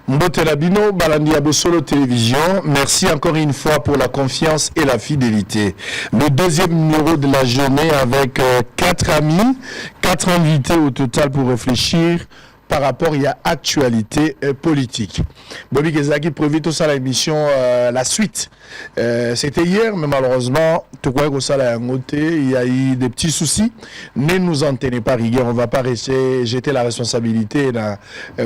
Mbotelabino, Balandia Bosolo Télévision, merci encore une fois pour la confiance et la fidélité. Le deuxième numéro de la journée avec 4 amis, 4 invités au total pour réfléchir par rapport à actualité politique. Bobby Gezaki prévu tout ça l'émission la suite. C'était hier, mais malheureusement, tout quoi que ça l'a noté, il y a eu des petits soucis. Ne nous en tenez pas rigueur, on va pas rester jeter la responsabilité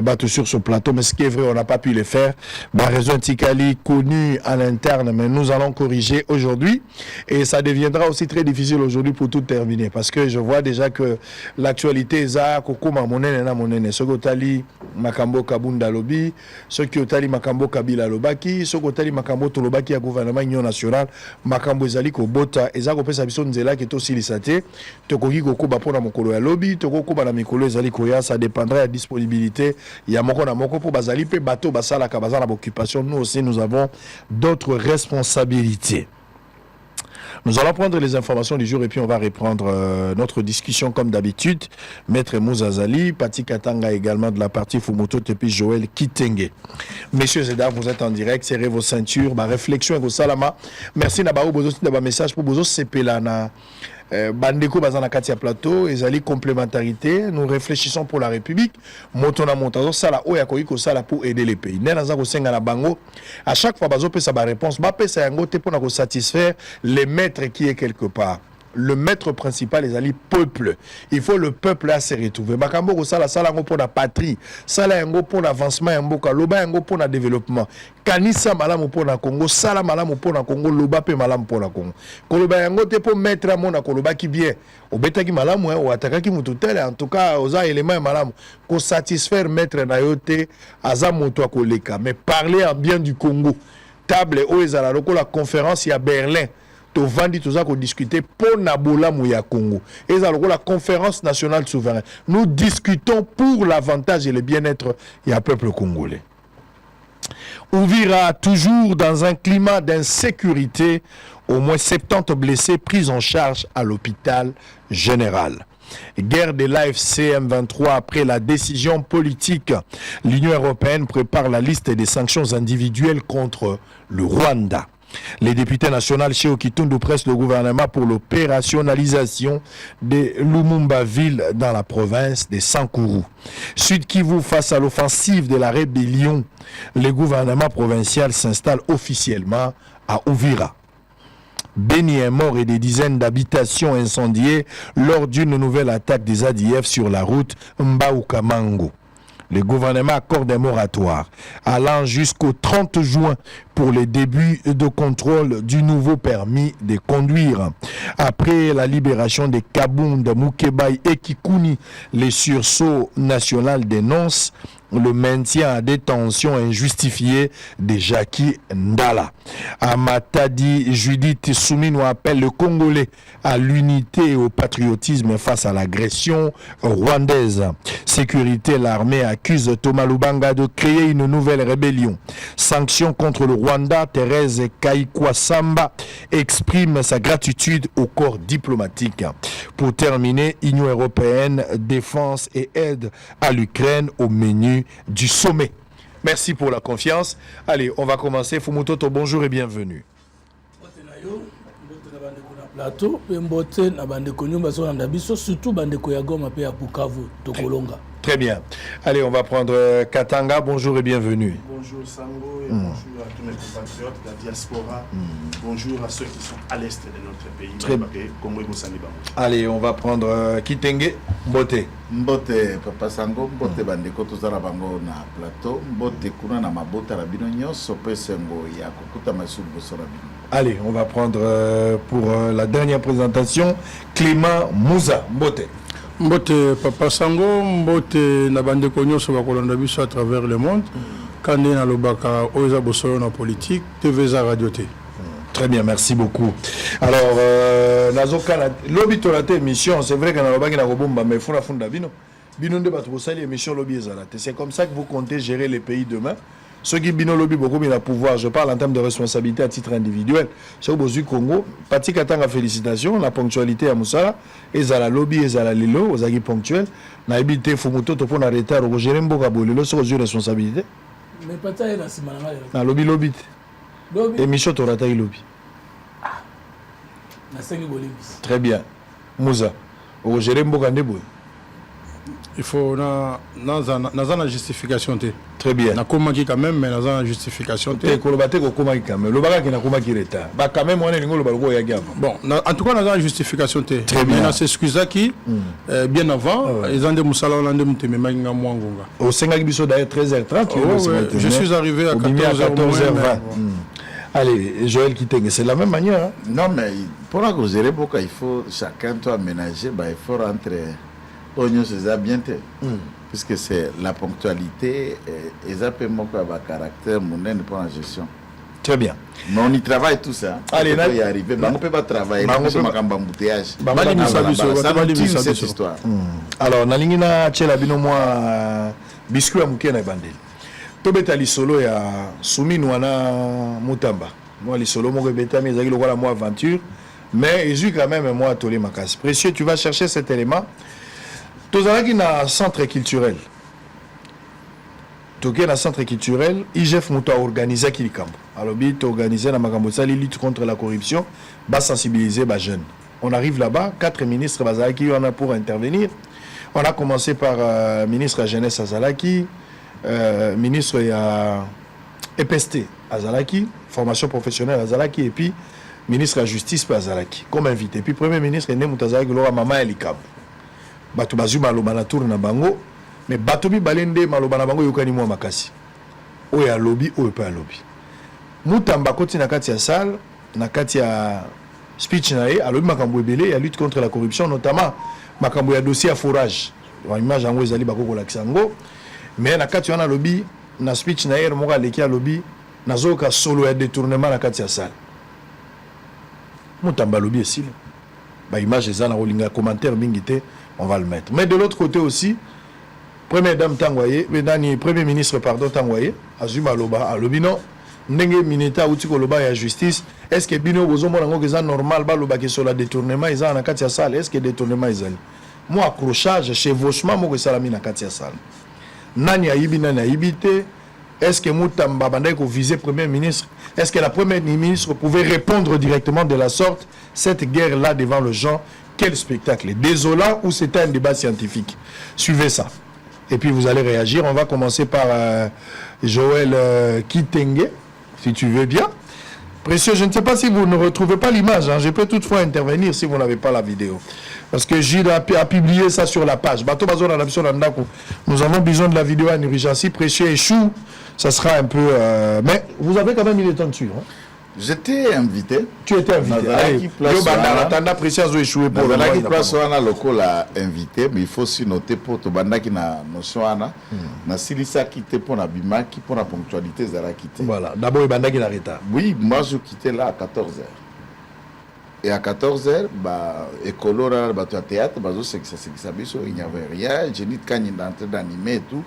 battre sur ce plateau, mais ce qui est vrai, on n'a pas pu le faire. Raison Tikali connu à l'interne, mais nous allons corriger aujourd'hui et ça deviendra aussi très difficile aujourd'hui pour tout terminer parce que je vois déjà que l'actualité est à Kokoma Monene na Monene. Otali makambo kabunda lobi ceux qui otali makambo kabila lobaki ceux qui otali makambo tolobaki ya gouvernement union nationale makambo ezali ko bota ezako pesa biso nzela ki to silisate tokoki kokuba pona mokolo ya lobi tokokuba na mikolo ezali koya ça dépendra ya disponibilité ya moko na moko pour bazali pe bateau basala ka bazana occupation. Nous aussi nous avons d'autres responsabilités. Nous allons prendre les informations du jour et puis on va reprendre notre discussion comme d'habitude. Maître Mouzazali, Pati Katanga également de la partie Fumoto et puis Joël Kitenge. Messieurs et dames, vous êtes en direct, serrez vos ceintures, ma réflexion et vos salama. Merci Nabarou Bozo, d'avoir message pour Bozo Sepelana. Bandeko bazana katia plateau, ezali complémentarité, nous réfléchissons pour la République, motona montazo sala oya koiko sala pour aider les pays. Nena za ko senga na bango, à chaque fois bazo pesa ba réponse, ba pesa yango te pour na ko satisfaire les maîtres qui est quelque part. Le maître principal est le peuple. Il faut le peuple à se retrouver. Makambo ko sala sala ngo pour la patrie, sala yango pour l'avancement ya mboka, loba yango pour le développement. Kanisa malamu pour na Congo, sala malamu pour na Congo, loba pe malamu pour na Congo. Koloba yango te pour mettre mon na koloba ki bien. Obeta ki malamu ou ataka ki mututel en tout cas oza élément malamu ko satisfaire maître na yote aza moto akoleka. Mais parler en bien du Congo. Table o ezala lokola conférence ya Berlin. Tovandi toza ko discuter pour Nabola Mouya Congo. Et la conférence nationale souveraine. Nous discutons pour l'avantage et le bien-être du peuple congolais. Ouvira toujours dans un climat d'insécurité, au moins 70 blessés pris en charge à l'hôpital général. Guerre de l'AFC M23 après la décision politique. L'Union européenne prépare la liste des sanctions individuelles contre le Rwanda. Les députés nationaux chez Okitundu pressent le gouvernement pour l'opérationnalisation de Lumumba-Ville dans la province de Sankuru. Sud Kivu face à l'offensive de la rébellion, le gouvernement provincial s'installe officiellement à Uvira. Beni est mort et des dizaines d'habitations incendiées lors d'une nouvelle attaque des ADF sur la route Mbaukamango. Le gouvernement accorde un moratoire allant jusqu'au 30 juin pour le début de contrôle du nouveau permis de conduire. Après la libération de Kabunda, Mukebai et Kikuni, les sursauts nationaux dénoncent le maintien à détention injustifié de Jackie Ndala. Amatadi Judith Soumino appelle le Congolais à l'unité et au patriotisme face à l'agression rwandaise. Sécurité, l'armée accuse Thomas Lubanga de créer une nouvelle rébellion. Sanctions contre le Rwanda, Thérèse Kaikwasamba exprime sa gratitude au corps diplomatique. Pour terminer, Union européenne, défense et aide à l'Ukraine au menu du sommet. Merci pour la confiance. Allez, on va commencer. Fumutoto, bonjour et bienvenue. Très bien. Allez, on va prendre Katanga. Bonjour et bienvenue. Bonjour Sango et bonjour à tous mes compatriotes, la diaspora. Bonjour à ceux qui sont à l'est de notre pays. Très bien. Allez, on va prendre Kitenge. Mbote. Mbote Papa Sango, Mbote bandeko tozala bango na plateau, Mbote kuna na mabota la bino nyonso pe sengo ya kokuta masulu bosora bino. Allez, on va prendre pour la dernière présentation Clément Mouza. Mbote. Mbote Papa Sango, Mbote na bandeko nyonso bakolanda biso à travers le monde. Kande na lobaka oza bosolo na politique, TVza Radio T. Très bien, merci beaucoup. Alors, Nazoka, lobby to la émission, c'est vrai que na lobaki na robomba mais fona funda bino. Bino de battre ça l'émission lobby ezalate. C'est comme ça que vous comptez gérer les pays demain. Ceux qui bino lobby beaucoup bien à pouvoir, je parle en termes de responsabilité à titre individuel. Ceux qui Congo, Pati Katanga félicitations, la ponctualité à Moussala, ezala lobby ezala lilo, ozaki ponctuel. Na habité Fumuto to pour na retard au gérer mboka bolilo sur responsabilité. Mais peut-être dans ce moment-là. Na lobby lobby. Lobby. Émission Torata lobby. Na 5 bolimbis. Très bien. Mouza. Au gérer mboka ndebo. Il faut na justification te. Très bien. Na komaki quand même mais na justification te. Te kolobate ko komaki quand même. Lobaka ki na komaki retard. Ba quand même on est ngolo balgo ya gava. Bon, en tout cas na justification te. Très bien. Mais na s'excusa qui bien avant ils ont des musala hollandais muteme makinga mwangonga. Au sengaki biso d'ailleurs 13h30. Je suis arrivé à 14h20. Allez, Joël Kitenge, c'est de la même manière. Hein? Non, mais pour la cause il faut chacun doit aménager, il faut rentrer. Oignon, c'est bien. Puisque c'est la ponctualité et ça peut manquer à caractère monnaie pour la gestion. Très bien. Mais on y travaille tout ça. Allez, on peut y arriver. On ne peut pas travailler. On peut pas embouteillage. Cette histoire. Alors, Nalingina Tchelabino, moi, biscuit à Mouké na bandel. Tobeta lisolo ya Soumine wana Mutamba. Moi lisolo mo beta mais ezaki lokola moi aventure mais j'ai quand même moi tolé makasi. Précieux, tu vas chercher cet élément. Tozalaki na centre culturel. Toké na centre culturel, IGF muto organiser kilikambo. Alors bit organiser na makambo sali lutte contre la corruption, ba sensibiliser ba jeunes. On arrive là-bas, 4 ministres bazalaki on a pour intervenir. On a commencé par ministre de la jeunesse Azalaki, ministre ya EPST Azalaki, formation professionnelle Azalaki, et puis ministre de la justice Azalaki, comme invité. Et puis premier ministre Ene Mutazalaki Lora Mama Elikab. Bato bazu maloba na tour na bango, mais bato bi balende maloba na bango yokani mwa makasi. Oya lobby, oya pa lobby. Mutamba koti na kati ya salle, na kati ya speech na ye, alobi makambo ebele ya lutte contre la corruption, notamment makambo ya dossier à forage. Wa image yango ezali bakoko lakisa ngo. Mais na kati wana lobby na speech na hier moka leki ya lobby nazoka solo ya détournement na kati ya salle. Mutamba lobby esile. Ba image eza na rolinga commentaire mingi te, on va le mettre. Mais de l'autre côté aussi, première dame Tangwaye, premier ministre pardon Tangwaye, Azuma Loba, a lobby non ndenge mineta uti ko loba ya justice, est-ce que bino bozo mona ngo eza normal ba loba ke sur la détournement eza na kati ya salle, est-ce que détournement ezali? Moi accrochage chevauchement moko salami na kati ya salle. Nani ayibi nani ayibite? Est-ce que Mutamba bandai ko viser premier ministre? Est-ce que la première ministre pouvait répondre directement de la sorte cette guerre là devant le gens? Quel spectacle désolant ou c'était un débat scientifique? Suivez ça. Et puis vous allez réagir. On va commencer par Joël Kitenge, si tu veux bien. Précieux, je ne sais pas si vous ne retrouvez pas l'image. Hein. Je peux toutefois intervenir si vous n'avez pas la vidéo. Parce que Gilles a publié ça sur la page. Nous avons besoin de la vidéo en urgence. Précieux échoue, ça sera un peu... Mais vous avez quand même mis le temps dessus. Hein. J'étais invité. Tu étais invité. Allez, Précieux a échoué pour le place local invité, mais il faut aussi noter pour tout banda qui na notion na silisa quitté pour la bima qui pour la ponctualité zara quitté. Voilà, d'abord banda qui l'arrêta. Oui, moi je quittais là à 14h. Et à 14h, bah écolora bah théâtre, bah c'est que ça il n'y avait rien, j'ai dit quand il est entré d'animer et tout.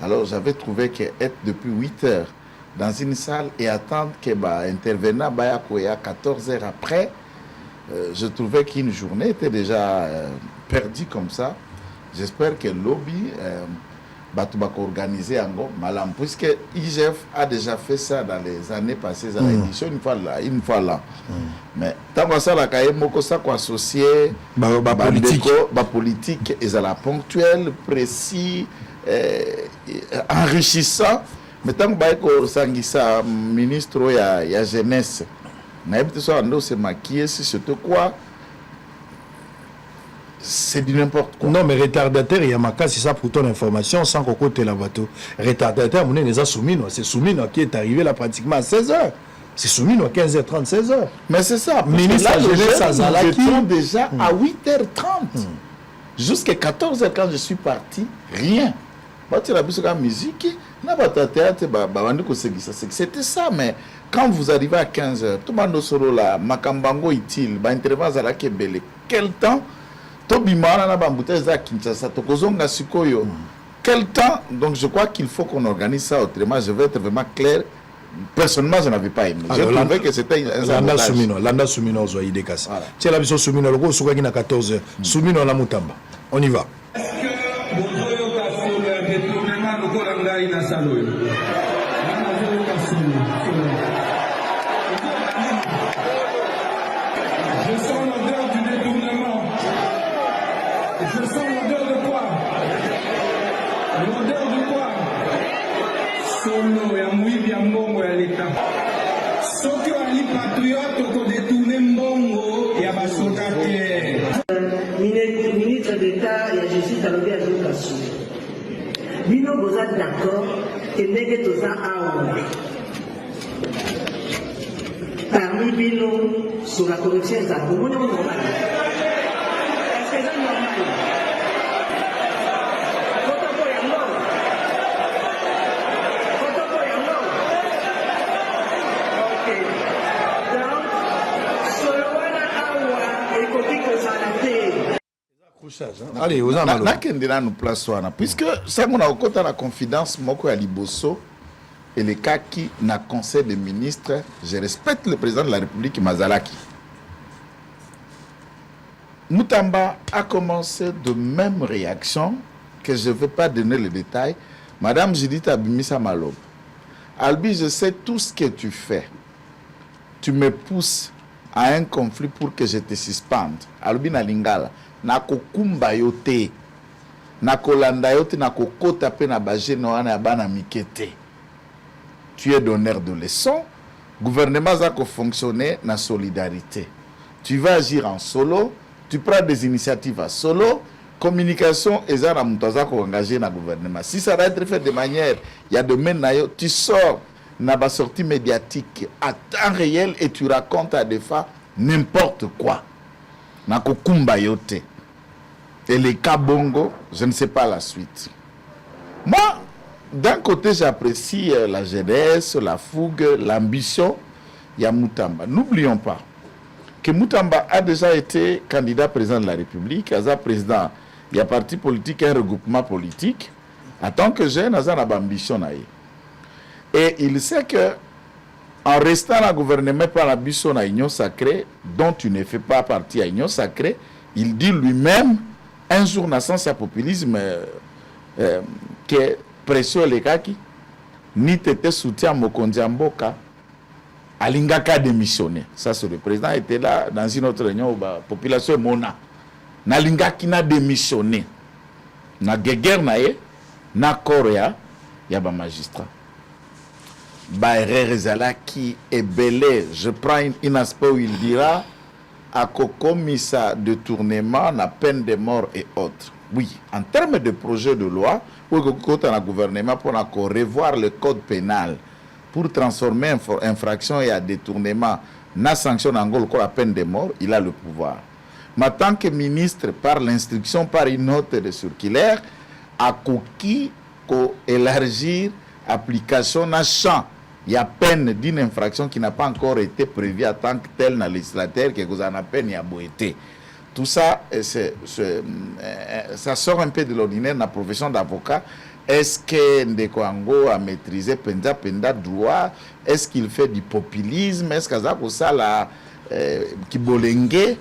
Alors j'avais trouvé que être depuis 8h dans une salle et attendre que bah intervenant bah à 14h après, je trouvais qu'une journée était déjà perdue comme ça. J'espère que le lobby va organiser en malam, puisque IGF a déjà fait ça dans les années passées à l'édition une fois là. Mais tant que ça la moko ça quoi associé politique et à la ponctuelle, précis, enrichissant. Mais tant que ça ministre ya jeunesse c'est maquillé, c'est surtout quoi, c'est du n'importe quoi. Non, mais retardataire, il y a ma c'est ça pour ton information, sans qu'on côté la bateau. Retardataire, on est Soumino, c'est Soumino qui est arrivé là pratiquement à 16h. C'est Soumino à 15h30, 16h. Mais c'est ça, ministre de la jeunesse Azalaki déjà à 8h30. Jusqu'à 14h quand je suis parti, rien. La musique, c'était ça, mais quand vous arrivez à 15h, tout le monde solo là, Makambango utile, intervention à la Kebele, quel temps? Quel temps? Donc je crois qu'il faut qu'on organise ça autrement. Je vais être vraiment clair. Personnellement, je n'avais pas aimé. Je trouvais que c'était un sabotage. Landa Soumino, tiens la vision Soumino, le gros Soukaki à 14h. Soumino la Mutamba. On y va. Je sens l'odeur du détournement. Je sens l'odeur de quoi? L'odeur de quoi? Solo ya mwibi ya mbongo ya l'État. Soki wali patriote ko détourner mbongo ya basoda te. Ministre d'État ya justice alobi azokasu. Bino boza d'accord ke ndenge toza awa. Parmi bino sur la corruption za komona normal. Est-ce que c'est normal? Allez, aux amalons. Nakendela nous place wana puisque ça mon a okota la confidence moko ya liboso et les cas qui na conseil des ministres, je respecte le président de la République Mazalaki. Moutamba a commencé de même réaction que je ne vais pas donner les détails. Madame Judith Abimisa Malob. Albi, je sais tout ce que tu fais. Tu me pousses à un conflit pour que je te suspende. Albi na lingala. Nako kumba yote. Nako landa yote nako kota pe na baje no ana bana mikete. Tu es donneur de leçons. Gouvernement zako fonctionner na solidarité. Tu vas agir en solo. Tu prends des initiatives à solo. Communication et ça, engagé dans le gouvernement. Si ça va être fait de manière, il y a de maintenant, tu sors dans la sortie médiatique à temps réel et tu racontes à des fois n'importe quoi. Et les cas bongo, je ne sais pas la suite. Moi, d'un côté, j'apprécie la jeunesse, la fougue, l'ambition. Il y a Moutamba. N'oublions pas que Moutamba a déjà été candidat président de la République, a président. Il y a parti politique, un regroupement politique. En tant que jeune, il a ambition. Et il sait que en restant dans le gouvernement par l'ambition à l'Union sacrée, dont tu ne fais pas partie à l'Union sacrée, il dit lui-même, un jour, dans le populisme, que pression les kaki, ni t'étais soutien à Mokondi Mboka, Alingaka démissionné. Ça, c'est le président était là dans une autre réunion où la population est mona. Nalinga qui n'a démissionné. Na guerre nae, na Korea, il y a un magistrat. Baerre Zala qui est belé. Je prends un aspect où il dira à comisa de tournement, la peine de mort et autres. Oui, en termes de projet de loi, pour que le gouvernement pour revoir le code pénal pour transformer infraction et à détournement, na sanction en la peine de mort, il a le pouvoir. Mais en tant que ministre, par l'instruction, par une note de circulaire, a coquille élargir l'application d'un champ. Il y a peine d'une infraction qui n'a pas encore été prévue en tant que telle dans le législateur, que vous en avez peine, il y a beau été. Tout ça, ça sort un peu de l'ordinaire dans la profession d'avocat. Est-ce que Ndekoango a maîtrisé Penda droit? Est-ce qu'il fait du populisme? Est-ce que ça la Kibolengue?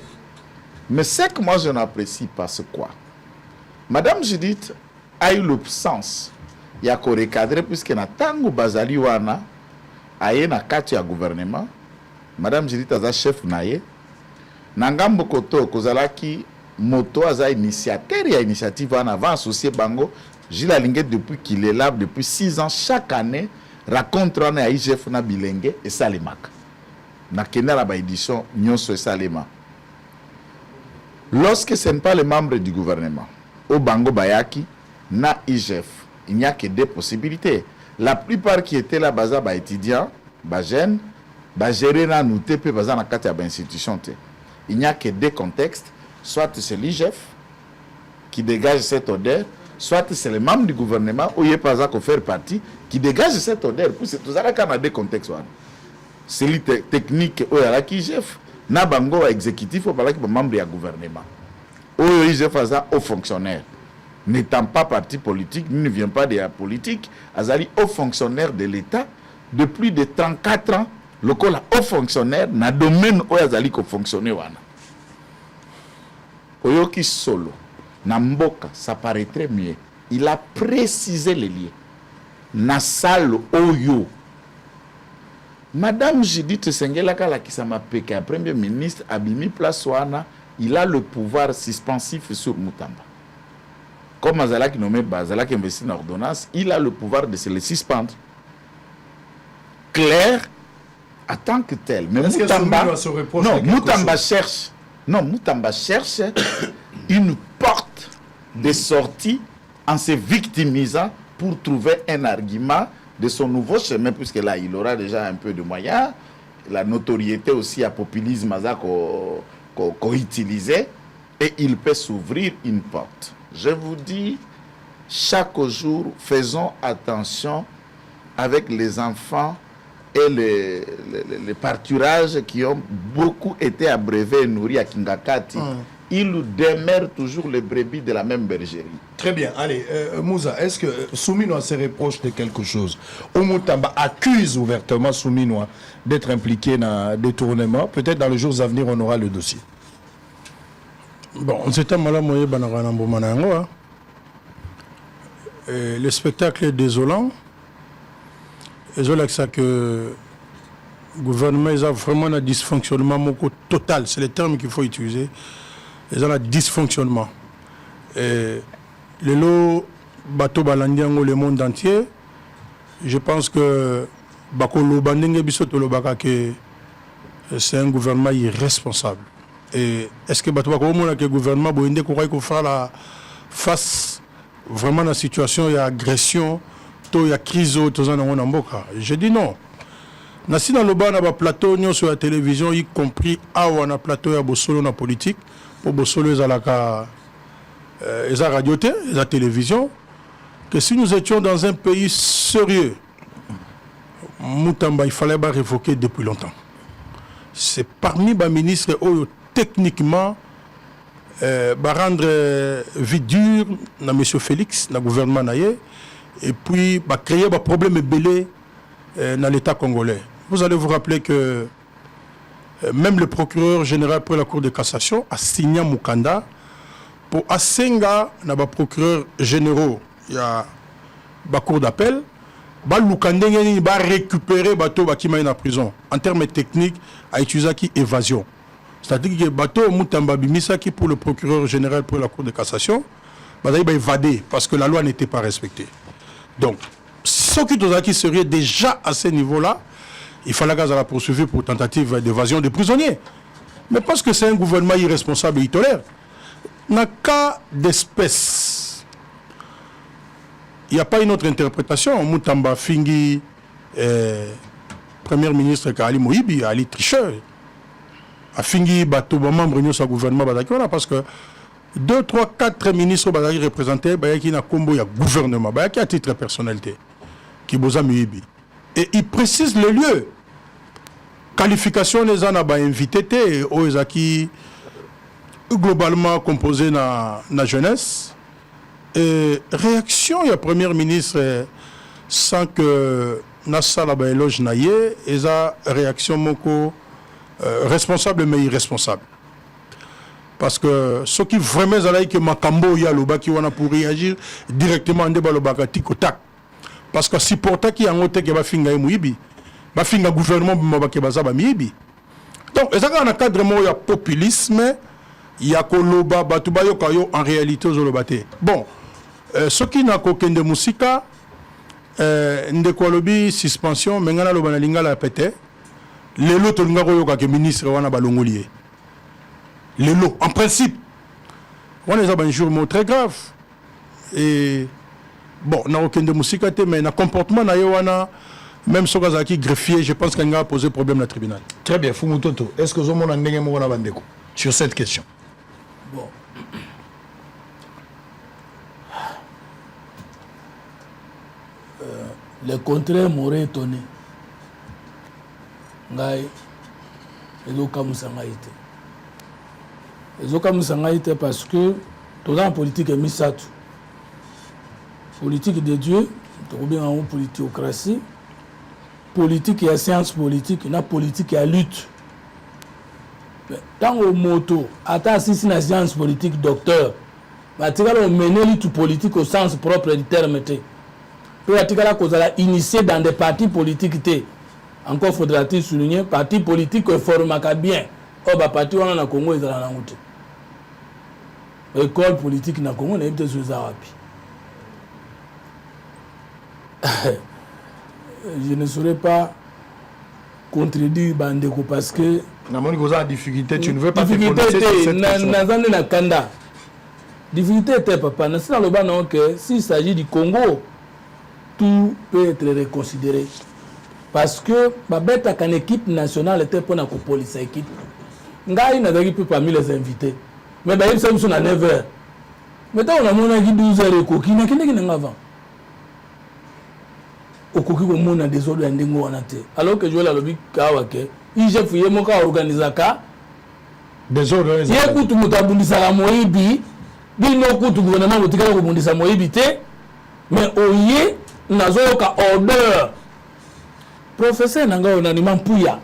Mais c'est que moi je n'apprécie pas ce quoi. Madame Judith a eu le sens. Il y a qu'au recadrer puisque na tango bazali wana aye na kati ya gouvernement. Madame Judith a chef naye. Nangambo koto kozalaki moto aza initiateur ya initiative wana avant associé bango. Gilles Alingue depuis qu'il est là depuis 6 ans chaque année raconte wana ya IGF na bilenge et salemaka. Na kenda la ba édition nyonso et salema. Lorsque ce n'est pas les membres du gouvernement, au Bango Bayaki, na IGF, il n'y a que 2 possibilités. La plupart qui étaient là, baza ba étudiants, ba jeunes, ba gérer na nous TP baza na kati ya ba institution te. Il n'y a que 2 contextes, soit c'est l'IGF qui dégage cette odeur, soit c'est les membres du gouvernement ou il pas ça qu'on faire partie qui dégage cette odeur. Pour c'est tout ça là qu'on a 2 contextes. C'est les techniques ou la IGF. Na bango exécutif au balaki membre du gouvernement. Oyo IGF faza aux fonctionnaires. N'étant pas parti politique, ne vient pas de la politique, azali aux fonctionnaires de l'État de plus de 34 ans. Le col aux fonctionnaires na domaine où azali ko fonctionner wana. Oyo ki solo na mboka ça paraîtrait mieux. Il a précisé les liens. Na salle oyo Madame Judith Sengelaka la kisama peka premier ministre Abimi Place Wana, il a le pouvoir suspensif sur Mutamba. Comme Azala qui nommé Bazala qui investit dans l'ordonnance, il a le pouvoir de se le suspendre. Clair en tant que tel. Mais Mutamba cherche une porte de sortie en se victimisant pour trouver un argument de son nouveau chemin, puisque là, il aura déjà un peu de moyens, la notoriété aussi à populisme qu'on utilisait, et il peut s'ouvrir une porte. Je vous dis, chaque jour, faisons attention avec les enfants et les pâturages qui ont beaucoup été abreuvés et nourris à Kingakati. Ils demeurent toujours les brebis de la même bergerie. Très bien. Allez, Moussa, est-ce que Souminois se reproche de quelque chose? Omutamba accuse ouvertement Souminois d'être impliqué dans le détournement. Peut-être dans les jours à venir, on aura le dossier. Bon, c'est un malin moyen de le spectacle est désolant. Et je sais que le gouvernement a vraiment un dysfonctionnement total. C'est le terme qu'il faut utiliser. Ils ont un dysfonctionnement. Et le lot bateau balandiango le monde entier, je pense que c'est un gouvernement irresponsable. Et est-ce que le gouvernement peut faire la face vraiment à la situation, il y a agression, il y a crise, je dis non. Nasi dans le bas, on a plateau sur la télévision, y compris on a plateau à Bossolo na politique, pour Bossolo ils a radio, ils a télévision, que si nous étions dans un pays sérieux, Mutamba il fallait révoquer depuis longtemps. C'est parmi les ministres techniquement rendre vie dure na monsieur Félix, na gouvernement naïe, et puis créer des problèmes belés dans l'État congolais. Vous allez vous rappeler que même le procureur général pour la Cour de cassation a signé Mukanda pour Asenga, na ba procureur généraux, il y a la Cour d'appel, Lukanda va récupérer bateau qui m'a en prison. En termes techniques, à utiliser qui évasion. C'est-à-dire que bateau Mutamba Bimisa qui pour le procureur général pour la Cour de cassation, va évader parce que la loi n'était pas respectée. Donc, ce qui serait déjà à ce niveau-là, il fallait la poursuivre pour tentative d'évasion des prisonniers. Mais parce que c'est un gouvernement irresponsable et il tolère. Dans le cas d'espèce, il n'y a pas une autre interprétation. Mutamba Fingi, Premier ministre Ali Moïbi, Ali Tricheur, a Fingi, bateau, membre de son gouvernement, parce que 2, 3, 4 ministres qui représentés, qui ont un gouvernement, qui a titre personnalité, qui bosa Moïbi. Et il précise le lieu. Qualification des gens invité, qui globalement composé dans la jeunesse. Et réaction, il y a Premier ministre sans que Nassa la éloge naïe, et ça réaction moko responsable mais irresponsable. Parce que ce qui vraiment est que Makambo y a le bas qui wana pour réagir directement en débat le bagati kotak. Parce que si pourtant qui en ote que va finga muibi, va finga gouvernement ba ke baza ba miibi. Donc ça dans un cadre mo ya populisme, il y a koloba batuba yo kayo en réalité zo le baté. Bon, ce qui n'a qu'aucun de musika ndekolobi suspension mengana lo bana lingala pété. Les lots to ngako yo ka ke ministre wana balongolier. Les lots, en principe, on est un jour très grave. Et bon, on n'a aucun de musique, mais le comportement, même si on a greffier, je pense qu'il a posé problème dans le tribunal. Très bien, Fumutoto, est-ce que vous avez un sur cette question? Bon. Le contraire m'aurait étonné. Ngai, et donc, comme ça m'a été. Et parce que tout dans la politique est mis ça tout. Politique de Dieu, tout bien en politicocratie, politique et science politique, il y a politique et lutte. Tant au moto, attends si c'est une science politique docteur, mais tu vas mener lutte politique au sens propre du terme. Puis tu vas initier dans des partis politiques. encore faudra-t-il souligner, parti politique formaka bien. Oh, bah, parti on a Congo est dans la route. École politique na Congo, on est peut-être sur Zarapi. Je ne saurais pas contredire Bandeko parce que. La difficulté, tu ne veux pas te prononcer sur cette question. Difficulté était, papa, s'il s'agit du Congo, tout peut être reconsidéré. Parce que ma bête à une équipe nationale était pour la police équipe. Ngai n'a pas parmi les invités. Mais ils sont à 9h. Maintenant, on a mon 12h et coquille, n'a qu'un avant. Au coquille, on a des autres endingo en athée. Alors que je la lobby Kawake, il j'ai fouillé mon cas organisaka. Des autres. Il y a beaucoup de motabundisa moibi. Il y a beaucoup de gouvernement qui ont bundisa moibi. Mais au yé, nazoka order. Professeur Nanga Onanima Pouya.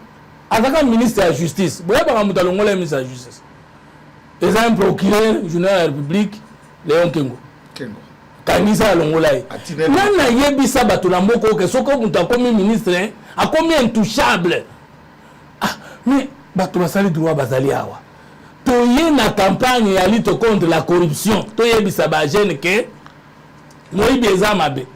Avec un ministre de la Justice. Vous voyez, par exemple, le ministre de la Justice. Et ça, un procureur général de la République, Léon Kengo. Kanisa Longolai. Nana Yebisa Batulamoko, que ce qu'on a commis ministre, a commis intouchable. Ah, mais Batulasali droit Bazaliawa. Toye na campagne à lutte contre la corruption. Toye Bisa Bajene ke. Moi, Beza Mabe.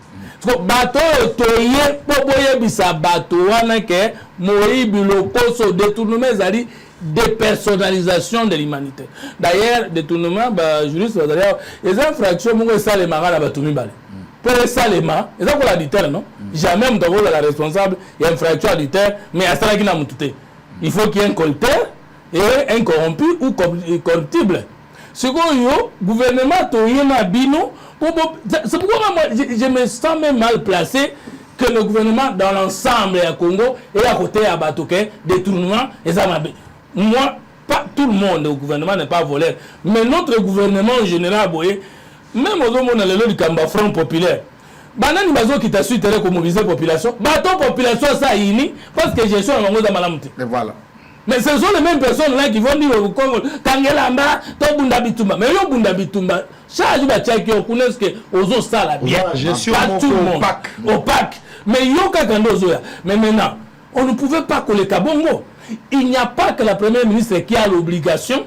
Bato toye boboye bisa bato wana ke moyibi lokoso détournement zali dépersonnalisation de l'humanité. D'ailleurs détournement ba juriste d'ailleurs les infractions mongo salema na bato mibale. Pour salema, ça ko la ditaire non? Jamais on doit la responsable il y a infraction ditaire mais à ça qui na mutute. Il faut qu'il y ait un collecteur et un corrompu ou corruptible. Ce que gouvernement toye na bino. C'est pourquoi moi, je me sens même mal placé que le gouvernement dans l'ensemble à Congo et à côté à Batoké, détournement et ça m'a. Moi, pas tout le monde au gouvernement n'est pas voleur, mais notre gouvernement en général, boye, même aux hommes dans le Kamba Front populaire. Banani bazo qui t'a su mobiliser la population, bateau population ça yini parce que j'ai sur un malamuti. Et voilà. Mais ce sont les mêmes personnes là qui vont dire au Congo, Kangelamba, Tobunda Bitumba. Mais yo Bunda Bitumba, charge ba tchaki on connaît que ozo ça la bien. Gestion opaque. Mais yo kakando zoya. Mais maintenant, on ne pouvait pas coller Kabongo. Il n'y a pas que la première ministre qui a l'obligation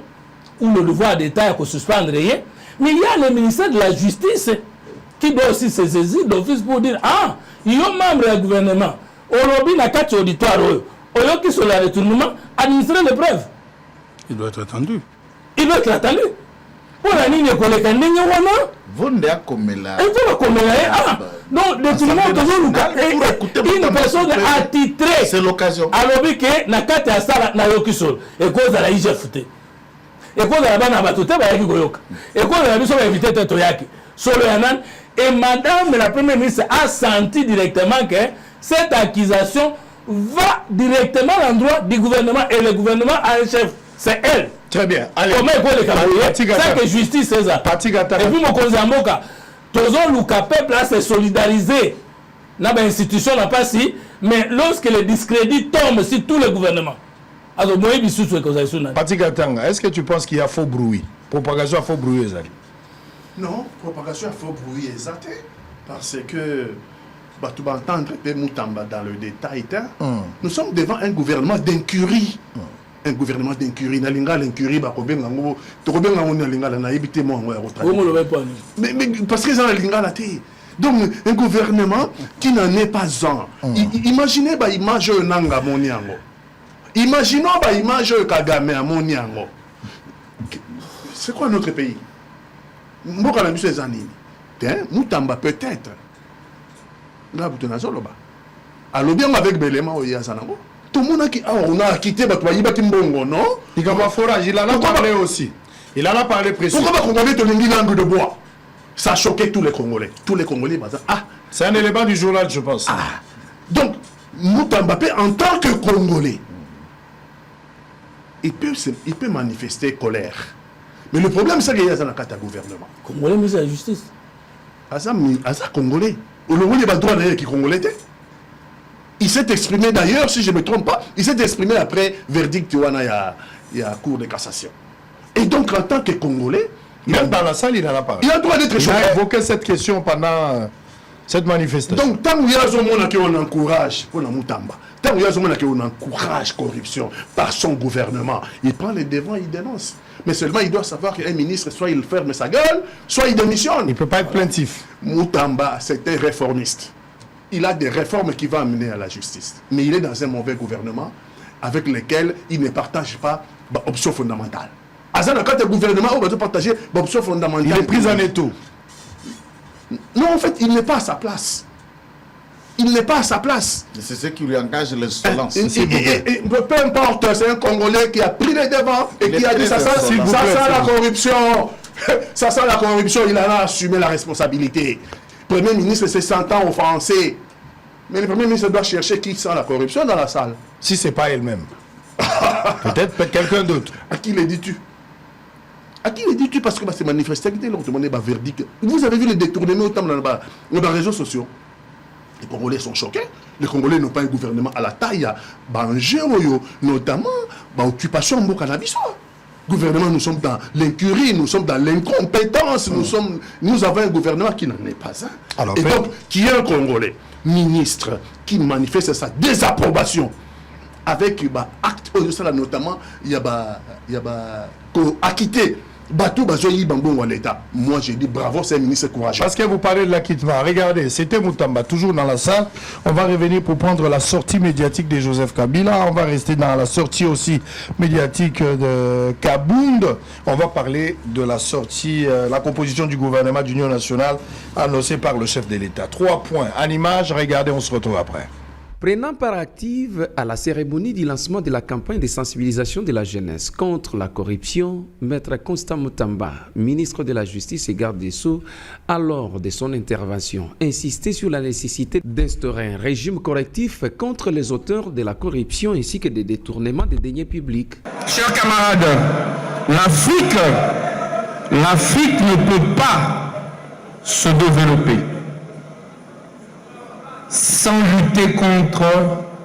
ou le devoir d'État à suspendre rien, mais il y a le ministère de la Justice qui doit aussi se saisir d'office pour dire ah, il y a un membre du gouvernement. Olobi na kati auditoire Oyo qui sur le retournement, administrer les preuves. Il doit être attendu. Il doit être attendu. Pour la ligne collègue, donc, détournement, une personne attitrée. C'est l'occasion. Alors, que na kate ya sala na yokisol. Et cause à la IGF fouté. Et cause à la bana batute, ba yaki goyoka. Et cause à la biso ba éviter teto yaki. Solo yanan. Et madame la première ministre a senti directement que cette accusation va directement à l'endroit du gouvernement et le gouvernement a un chef, c'est elle. Très bien. Allez. Comment il faut les Camerounais? C'est que justice c'est ça. Et puis mon conseil en Moka, toujours le peuple a se solidariser dans l'institution n'a pas si, mais lorsque le discrédit tombe sur tout le gouvernement. Alors moi il sous Patigatanga, est-ce que tu penses qu'il y a faux bruit? Propagation à faux bruit, Ezali? Non, propagation à faux bruit exact parce que tu vas entendre Moutamba dans le détail. Nous sommes devant un gouvernement d'incurie. Un gouvernement d'incurie. Nalinga l'incurie, mais parce que ça nalinga la tête. Donc un gouvernement qui n'en est pas un. Imaginez l'image de Nanga Moniango. Imaginons l'image de Kagame à Moniango. C'est quoi notre pays? Mboka na biso ezanini. Moutamba peut-être. Là, alors bien avec Belema ou Yazanango, tout le monde a quitté Mbongo, non? Il a forage, il en a parlé aussi. Il en a parlé précis. Pourquoi les Congolais te l'ont langue de bois? Ça a choqué tous les Congolais. Tous les Congolais, ah, c'est un élément du journal, je pense. Ah, donc, Moutambapé, en tant que Congolais, il peut manifester colère. Mais le problème, c'est qu'il y a un gouvernement. Congolais, mais c'est la justice. Asa Congolais. Il s'est exprimé d'ailleurs, si je ne me trompe pas, il s'est exprimé après verdict il y a cour de cassation. Et donc en tant que Congolais, même dans la salle, il en a parlé. Il a le droit d'être choqué. Il a évoqué cette question pendant cette manifestation. Donc, tant qu'on encourage, on Moutamba, tant qu'on encourage corruption par son gouvernement, il prend les devants, il dénonce. Mais seulement, il doit savoir qu'un ministre, soit il ferme sa gueule, soit il démissionne. Il ne peut pas être plaintif. Moutamba, c'est un réformiste. Il a des réformes qui vont amener à la justice. Mais il est dans un mauvais gouvernement avec lequel il ne partage pas l'option fondamentale. Azana, quand le gouvernement va partager l'option fondamentale. Il est pris en étau. Non, en fait, il n'est pas à sa place. Il n'est pas à sa place. C'est ce qui lui engage l'insolence. Peu importe, c'est un Congolais qui a pris les devants et qui a dit ça sent la corruption. Ça sent la corruption, il en a assumé la responsabilité. Le Premier ministre se sentant offensé. Mais le Premier ministre doit chercher qui sent la corruption dans la salle. Si ce n'est pas elle-même. Peut-être quelqu'un d'autre. À qui le dis-tu? À qui le dis-tu? Parce que c'est manifesté qui l'ont demandé un verdict. Vous avez vu les détournements autant dans les réseaux sociaux. Les Congolais sont choqués. Les Congolais n'ont pas un gouvernement à la taille. Notamment l'occupation de cannabis. Gouvernement, nous sommes dans l'incurie, nous sommes dans l'incompétence, nous avons un gouvernement qui n'en est pas un. Alors, et donc, qui est un Congolais, ministre, qui manifeste sa désapprobation avec acte, notamment, il y a acquitté Batou Bazoyi Bambongo à l'État. Moi, j'ai dit bravo, c'est un ministre courageux. Parce que vous parlez de l'acquittement. Regardez, c'était Moutamba, toujours dans la salle. On va revenir pour prendre la sortie médiatique de Joseph Kabila. On va rester dans la sortie aussi médiatique de Kabound. On va parler de la sortie, la composition du gouvernement d'union nationale annoncée par le chef de l'État. 3 points. En image, regardez, on se retrouve après. Prenant part active à la cérémonie du lancement de la campagne de sensibilisation de la jeunesse contre la corruption, Maître Constant Moutamba, ministre de la Justice et garde des Sceaux, a lors de son intervention insisté sur la nécessité d'instaurer un régime correctif contre les auteurs de la corruption ainsi que des détournements des deniers publics. Chers camarades, l'Afrique ne peut pas se développer sans lutter contre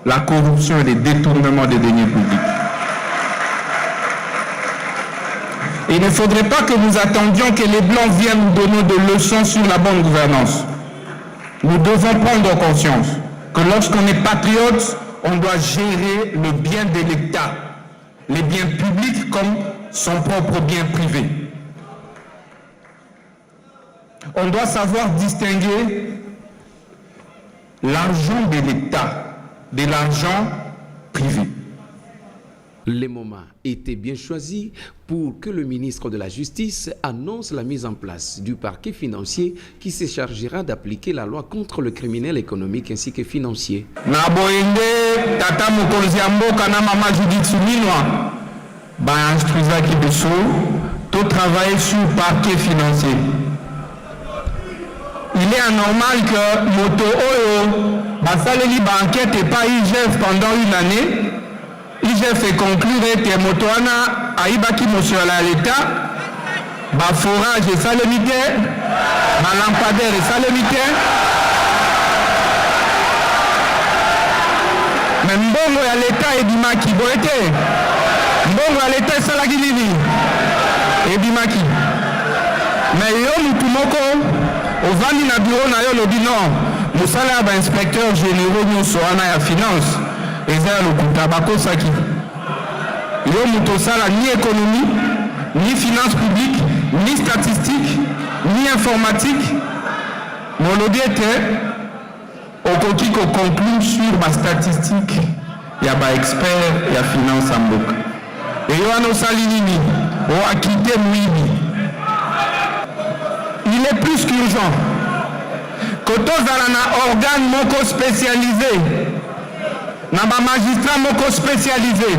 la corruption et les détournements des deniers publics. Il ne faudrait pas que nous attendions que les Blancs viennent nous donner des leçons sur la bonne gouvernance. Nous devons prendre conscience que lorsqu'on est patriote, on doit gérer le bien de l'État, les biens publics comme son propre bien privé. On doit savoir distinguer l'argent de l'État de l'argent privé. Les moments étaient bien choisis pour que le ministre de la Justice annonce la mise en place du parquet financier qui se chargera d'appliquer la loi contre le criminel économique ainsi que financier. Naboende tata mokonzi ya mboka na mama Judith Suminwa ba instruisaki biso to travailler sur le parquet financier. Il est anormal que Moto Oyo basaleli ba enquête et pas IGF pendant une année. IGF fait conclure que Moto Ana aibaki monsieur à l'État, ba forage et salemité, ba lampadaire et salemité. Mais mbongo ya l'État ebimaki boete. Mbongo ya l'État salaki nini? Ebimaki. Mais yo mutu moko ovandi na bureau na yo lobi non mosala ya bainspecteur généraux nyonso wana ya finance eza ya lokuta bakosaki yo moto osala ni économie ni finance publique ni statistique ni informatique molobi ete okoki koconclure sur bastatistique ya baexpert ya finance ya mboka eyo wana osali nini oakite moyibi. Il est plus qu'urgent que tous les organes moko spécialisés, na ba magistrats moko spécialisés.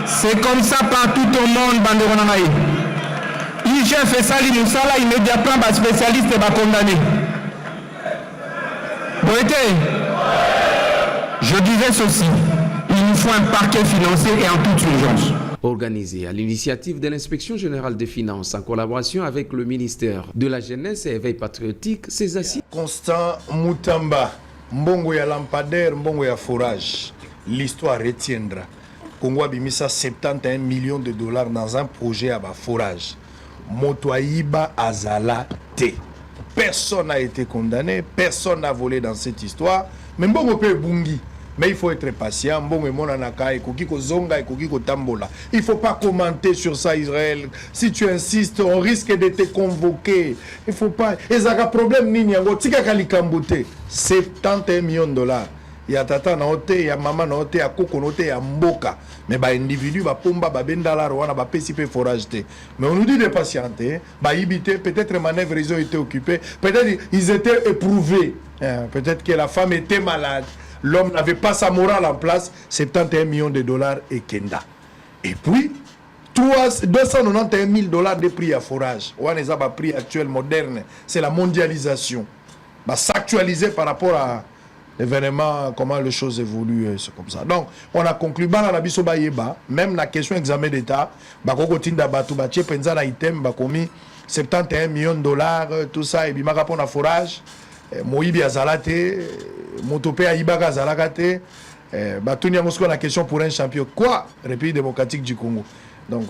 C'est comme ça partout au monde, banderonanaï. IGF et Sali Moussala immédiatement ba spécialiste et ba condamné. Boété, je disais ceci, il nous faut un parquet financier et en toute urgence. Organisé à l'initiative de l'Inspection générale des finances en collaboration avec le ministère de la Jeunesse et Éveil patriotique, ces assises. Constant Moutamba, mbongo ya lampadaire, mbongo ya forage. L'histoire retiendra. Congo a bimisa 71 millions de dollars dans un projet à forage. Motoaïba Azala T. personne n'a été condamné, personne n'a volé dans cette histoire. Mais bon, on peut bungi. Mais il faut être patient. Bon, il ne faut pas commenter sur ça, Israël. Si tu insistes, on risque de te convoquer. Il ne faut pas. Et ça a un problème, Ninyango. Tika Kalikambote, 71 millions de dollars. Il y a tata na ote, il y a maman na ote, il y a koko na ote, il y a mboka. Mais bah individu, bah pomba, bah bendala, roana, bah pesipe forage. Mais on nous dit de patienter. Bah ibité, peut-être manœuvres ils ont été occupés, peut-être ils étaient éprouvés. Peut-être que la femme était malade. L'homme n'avait pas sa morale en place, 71 millions de dollars et Kenda. Et puis, 291 000 dollars de prix à forage. On a un prix actuel moderne, c'est la mondialisation. Bah, s'actualiser par rapport à l'événement, comment les choses évoluent, c'est comme ça. Donc, on a conclu, même la question examen d'État, item, 71 millions de dollars, tout ça, et puis on a forage. Moïbi Azalate, Motopé Aïbaga Azalakate, Batunia Moscou la question pour un champion. Quoi? République démocratique du Congo. Donc,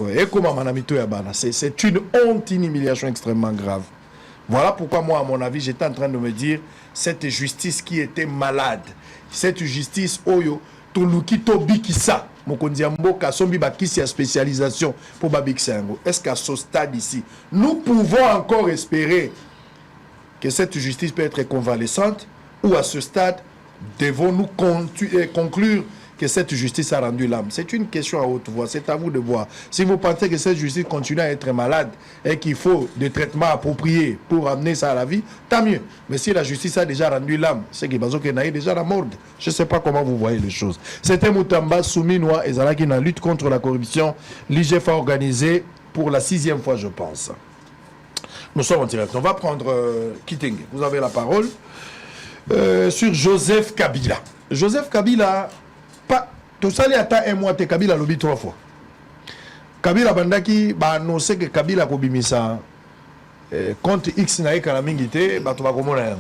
c'est une honte, une humiliation extrêmement grave. Voilà pourquoi moi, à mon avis, j'étais en train de me dire, cette justice qui était malade, cette justice, Oyo, Toluki Tobikisa, Mokondiambo, Kasombi Bakisi à spécialisation pour Babiksango. Est-ce qu'à ce stade ici, nous pouvons encore espérer que cette justice peut être convalescente ou à ce stade, devons-nous conclure que cette justice a rendu l'âme? C'est une question à haute voix, c'est à vous de voir. Si vous pensez que cette justice continue à être malade et qu'il faut des traitements appropriés pour amener ça à la vie, tant mieux. Mais si la justice a déjà rendu l'âme, c'est qu'il y a déjà la mort. Je ne sais pas comment vous voyez les choses. C'était Moutamba Souminois et Zalaki dans la lutte contre la corruption. L'IGF a organisé pour la 6e fois, je pense. Nous sommes en direct. On va prendre Kitenge. Vous avez la parole sur Joseph Kabila. Joseph Kabila, pas tout ça, il y a un mois, Kabila lobby 3 fois. Kabila Bandaki a annoncé que Kabila a bimisa compte X na ekanamingité, tu vas comment là.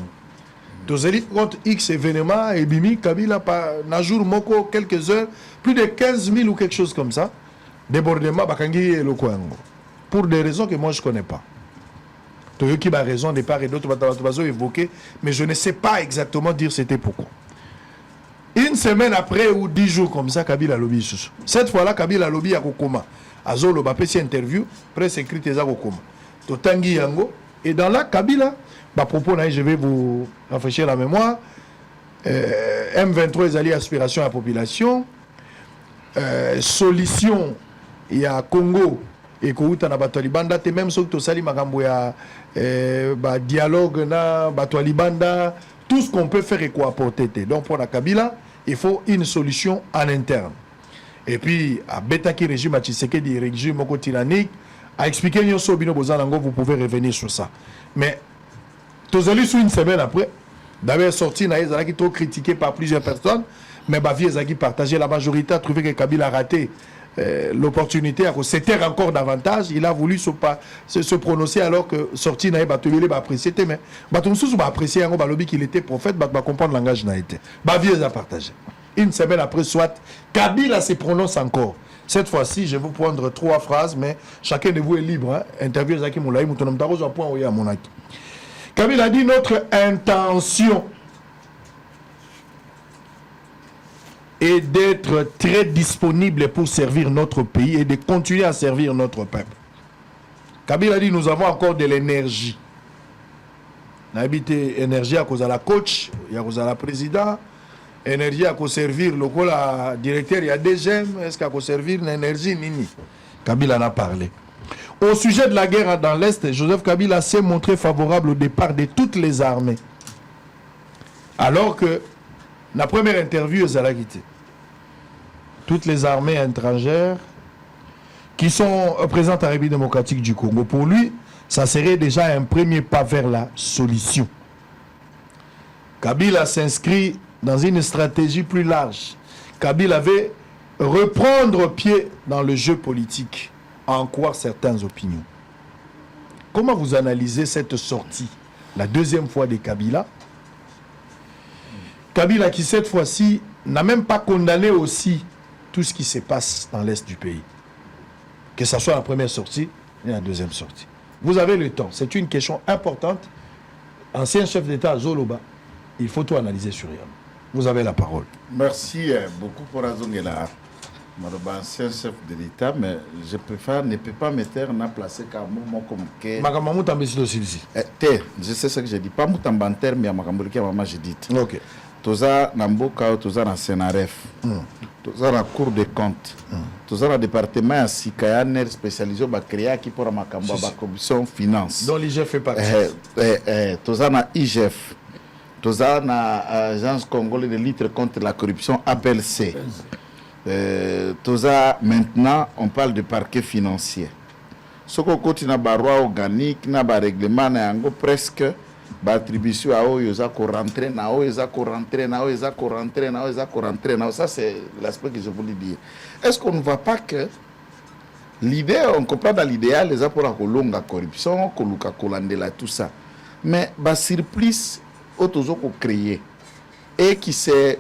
Tozeli compte X événement et bimi Kabila na jour moko quelques heures, plus de 15 000 ou quelque chose comme ça. Débordement bakangi le Kwango. Pour des raisons que moi je connais pas. Qui a raison de part et d'autre, évoqué, mais je ne sais pas exactement dire c'était pourquoi. Une semaine après ou 10 jours comme ça, Kabila lobby. Cette fois-là, Kabila lobby à Kokoma. Azolo Bapesi interview, presse écrite à Kokoma. Totangi Yango. Et dans là, Kabila, propos, je vais vous rafraîchir la mémoire. M23 est allé aspiration à la population. Solution, il y a Congo. Et que na batwalibanda te même so to sali makambo ya dialogue na batwalibanda, tout ce qu'on peut faire et quoi apporter. Donc pour la Kabila, il faut une solution en interne. Et puis à Betaki régime à Tshisekedi régime moko tyrannique a expliqué nyoso bino bozanango, vous pouvez revenir sur ça. Mais tozali sous une semaine après, d'abord sorti na ezalaki trop critiqué par plusieurs personnes, mais Bavi ezaki partagé, la majorité a trouvé que Kabila a raté l'opportunité à se taire encore davantage. Il a voulu se prononcer alors que sorti naïe batouilé va apprécier, mais batumsous va apprécier un lobby qu'il était prophète, va comprendre le langage n'a été. Bavier a partagé. Une semaine après, soit Kabila se prononce encore. Cette fois-ci, je vais vous prendre 3 phrases, mais chacun de vous est libre. Hein? Interview Zaki Moulaï, Moutonom Taroz, point où il y a Monaki. Kabila a dit notre intention et d'être très disponible pour servir notre pays et de continuer à servir notre peuple. Kabila dit nous avons encore de l'énergie. On a habité énergie à cause de la coach, il y a cause de la président, énergie à cause servir le directeur, il y a DGM, est-ce qu'à cause servir l'énergie nini. Kabila en a parlé. Au sujet de la guerre dans l'Est, Joseph Kabila s'est montré favorable au départ de toutes les armées. Alors que la première interview est à la quitté. Toutes les armées étrangères qui sont présentes en République démocratique du Congo. Pour lui, ça serait déjà un premier pas vers la solution. Kabila s'inscrit dans une stratégie plus large. Kabila veut reprendre pied dans le jeu politique, à en croire certaines opinions. Comment vous analysez cette sortie, la 2e fois de Kabila? Kabila qui cette fois-ci n'a même pas condamné aussi tout ce qui se passe dans l'Est du pays. Que ce soit la première sortie et la 2e sortie. Vous avez le temps. C'est une question importante ancien chef d'État à Zoloba, il faut tout analyser sur Yam. Vous avez la parole. Merci beaucoup pour Azongela. Maroba, ancien chef de l'État, mais je préfère ne peux pas me taire na placer comme moi comme que. Makamamou tambesido silisi. Je sais ce que je dis. Pas moutambanter, mais makamboliki maman je dis. Ok. Toza na mboka, toza na Senaref, toza na Cour des comptes, toza na département ya Sikayaner spécialisé ba créer qui pour makambo ba commission finance. Dont l'IGF fait partie. Toza na IGF. Toza na agence congolaise de lutte contre la corruption APLC. Toza maintenant on parle de parquet financier. Soko koti na ba loi organique na ba règlement na yango presque ba attribution à oyo za ko rentrer na oyo za ko rentrer na oyo za ko rentrer na oyo za ko rentrer na. Ça c'est l'aspect que je voulais dire. Est-ce qu'on ne voit pas que l'idée, on comprend dans l'idéal les pour la kolonga corruption, koluka kolandela tout ça. Mais ba surplus autozo ko créer et qui c'est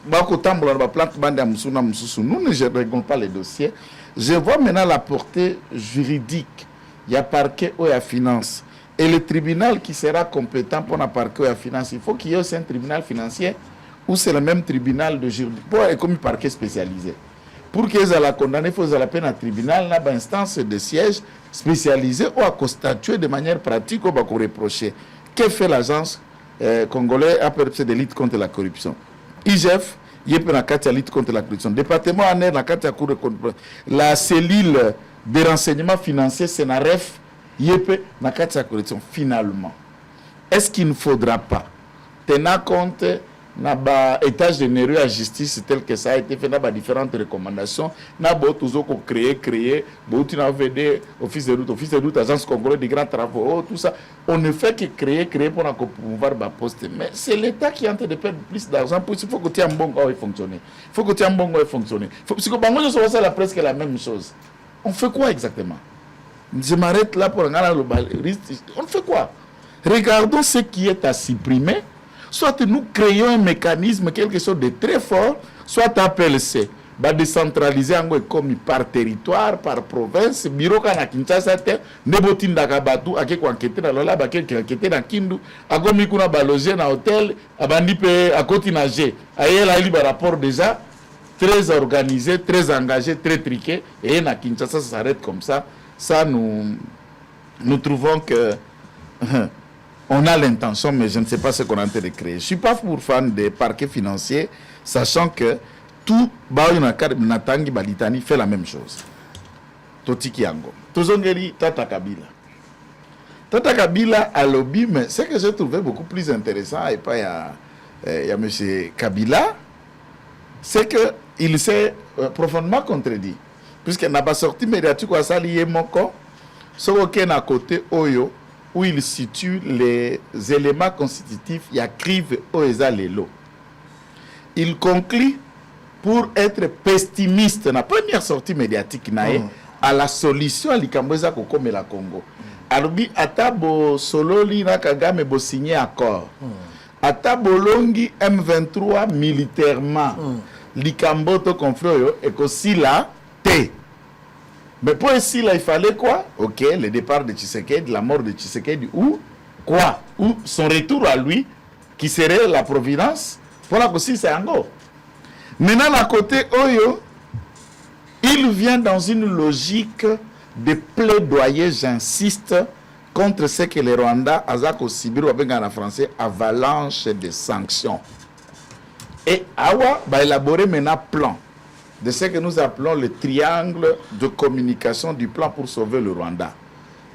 bako tambola ba plante bande ya musuna mususu. Nous ne réglons pas les dossiers. Je vois maintenant la portée juridique. Il y a parquet ou il y a finance. Et le tribunal qui sera compétent pour la parquet ou la finance, il faut qu'il y ait aussi un tribunal financier ou c'est le même tribunal de juridiction. Pour être comme un parquet spécialisé. Pour qu'ils aient la condamner, il faut la peine à tribunal, là, instance de siège spécialisée ou à constatuer de manière pratique ou à reprocher. Que fait l'agence congolaise APLC de lutte contre la corruption? IGF, il y a la lutte contre la corruption. Département ANER, la cellule de renseignement financier, Senaref, Yépe, Nakatia correction. Finalement, est-ce qu'il ne faudra pas tenir compte de étage de Néreux à justice tel que ça a été fait dans différentes recommandations, n'a pas toujours créé, office de route, agence congolaise de grands travaux, tout ça. On ne fait que créer pour pouvoir poster. Mais c'est l'État qui est en train de perdre plus d'argent. Il faut que tu aies un bon gars fonctionner. Il faut que tu aies un bon gars fonctionner. Parce que moi, je trouve ça presque la même chose. On fait quoi exactement? Je m'arrête là pour regarder le risque. On fait quoi? Regardons ce qui est à supprimer. Soit nous créons un mécanisme, quelque chose de très fort, soit APLC, décentraliser comme par territoire, par province, bureau kana Kinshasa te, nebotinda kabatu, ake kwa enquêter dans la ba quelqu'un enquêter dans Kindu, agomi kuna ba loger na hôtel, abandi pe akoti na G. Ayela li ba rapport déjà très organisé, très engagé, très triqué et na Kinshasa ça s'arrête comme ça. Ça nous trouvons que on a l'intention, mais je ne sais pas ce qu'on est en train de créer. Je ne suis pas pour fan des parquets financiers, sachant que tout Natangi Balitani fait la même chose. Totiki Yango. Tozongeri Tata Kabila. Tata Kabila a lobby, mais ce que j'ai trouvé beaucoup plus intéressant, et pas il y a M. Kabila, c'est qu'il s'est profondément contredit. Puisqu'il n'a pas sorti médiatique à s'allier mon corps, sauf qu'il à côté Oyo, où il situe les éléments constitutifs, il y a crive Oeza Lelo. Il conclut pour être pessimiste, la première sortie médiatique à la solution à l'Ikamboza Koko mais la Congo. Alors, Atabo Sololi na Kagame bo signé accord. Atabo Longi M23 militairement. L'Ikamboto confrère et qu'aussi là, T. Mais pour ici, là, il fallait quoi? Ok, le départ de Tshisekedi, la mort de Tshisekedi, ou quoi? Ou son retour à lui, qui serait la providence, pour la aussi c'est Ango. Maintenant, à côté Oyo, il vient dans une logique de plaidoyer, j'insiste, contre ce que les Rwandais, Azako Sibiru, en français, avalanche de sanctions. Et Awa va élaborer maintenant un plan de ce que nous appelons le triangle de communication du plan pour sauver le Rwanda.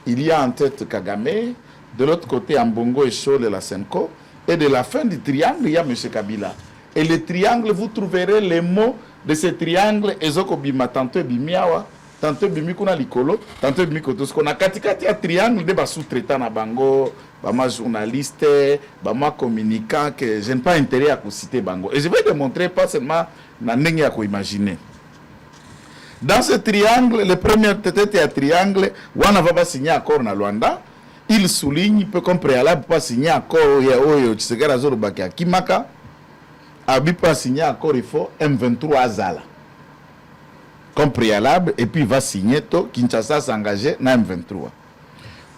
Il y a en tête Kagame, de l'autre côté Ambongo et Chol et la Senko, et de la fin du triangle, il y a M. Kabila. Et le triangle, vous trouverez les mots de ce triangle, Ezoko Bima, tantôt Bimiawa, tantôt Bimikuna Likolo, tantôt Bimikoto. Ce qu'on a katikati un triangle de sous-traitants à Bango, bama journaliste, bama communicant, que je n'ai pas intérêt à citer Bango. Et je vais démontrer pas seulement na ndenge ya imaginer. Dans ce triangle, le premier tête à triangle, wana va pas signer accord na Luanda, il souligne peu comme préalable pas signer accord ya oyo Tshisekedi azorobaki akimaka, abi pas signer accord il faut M23 azala. Comme préalable et puis il va signer to Kinshasa s'engager na M23.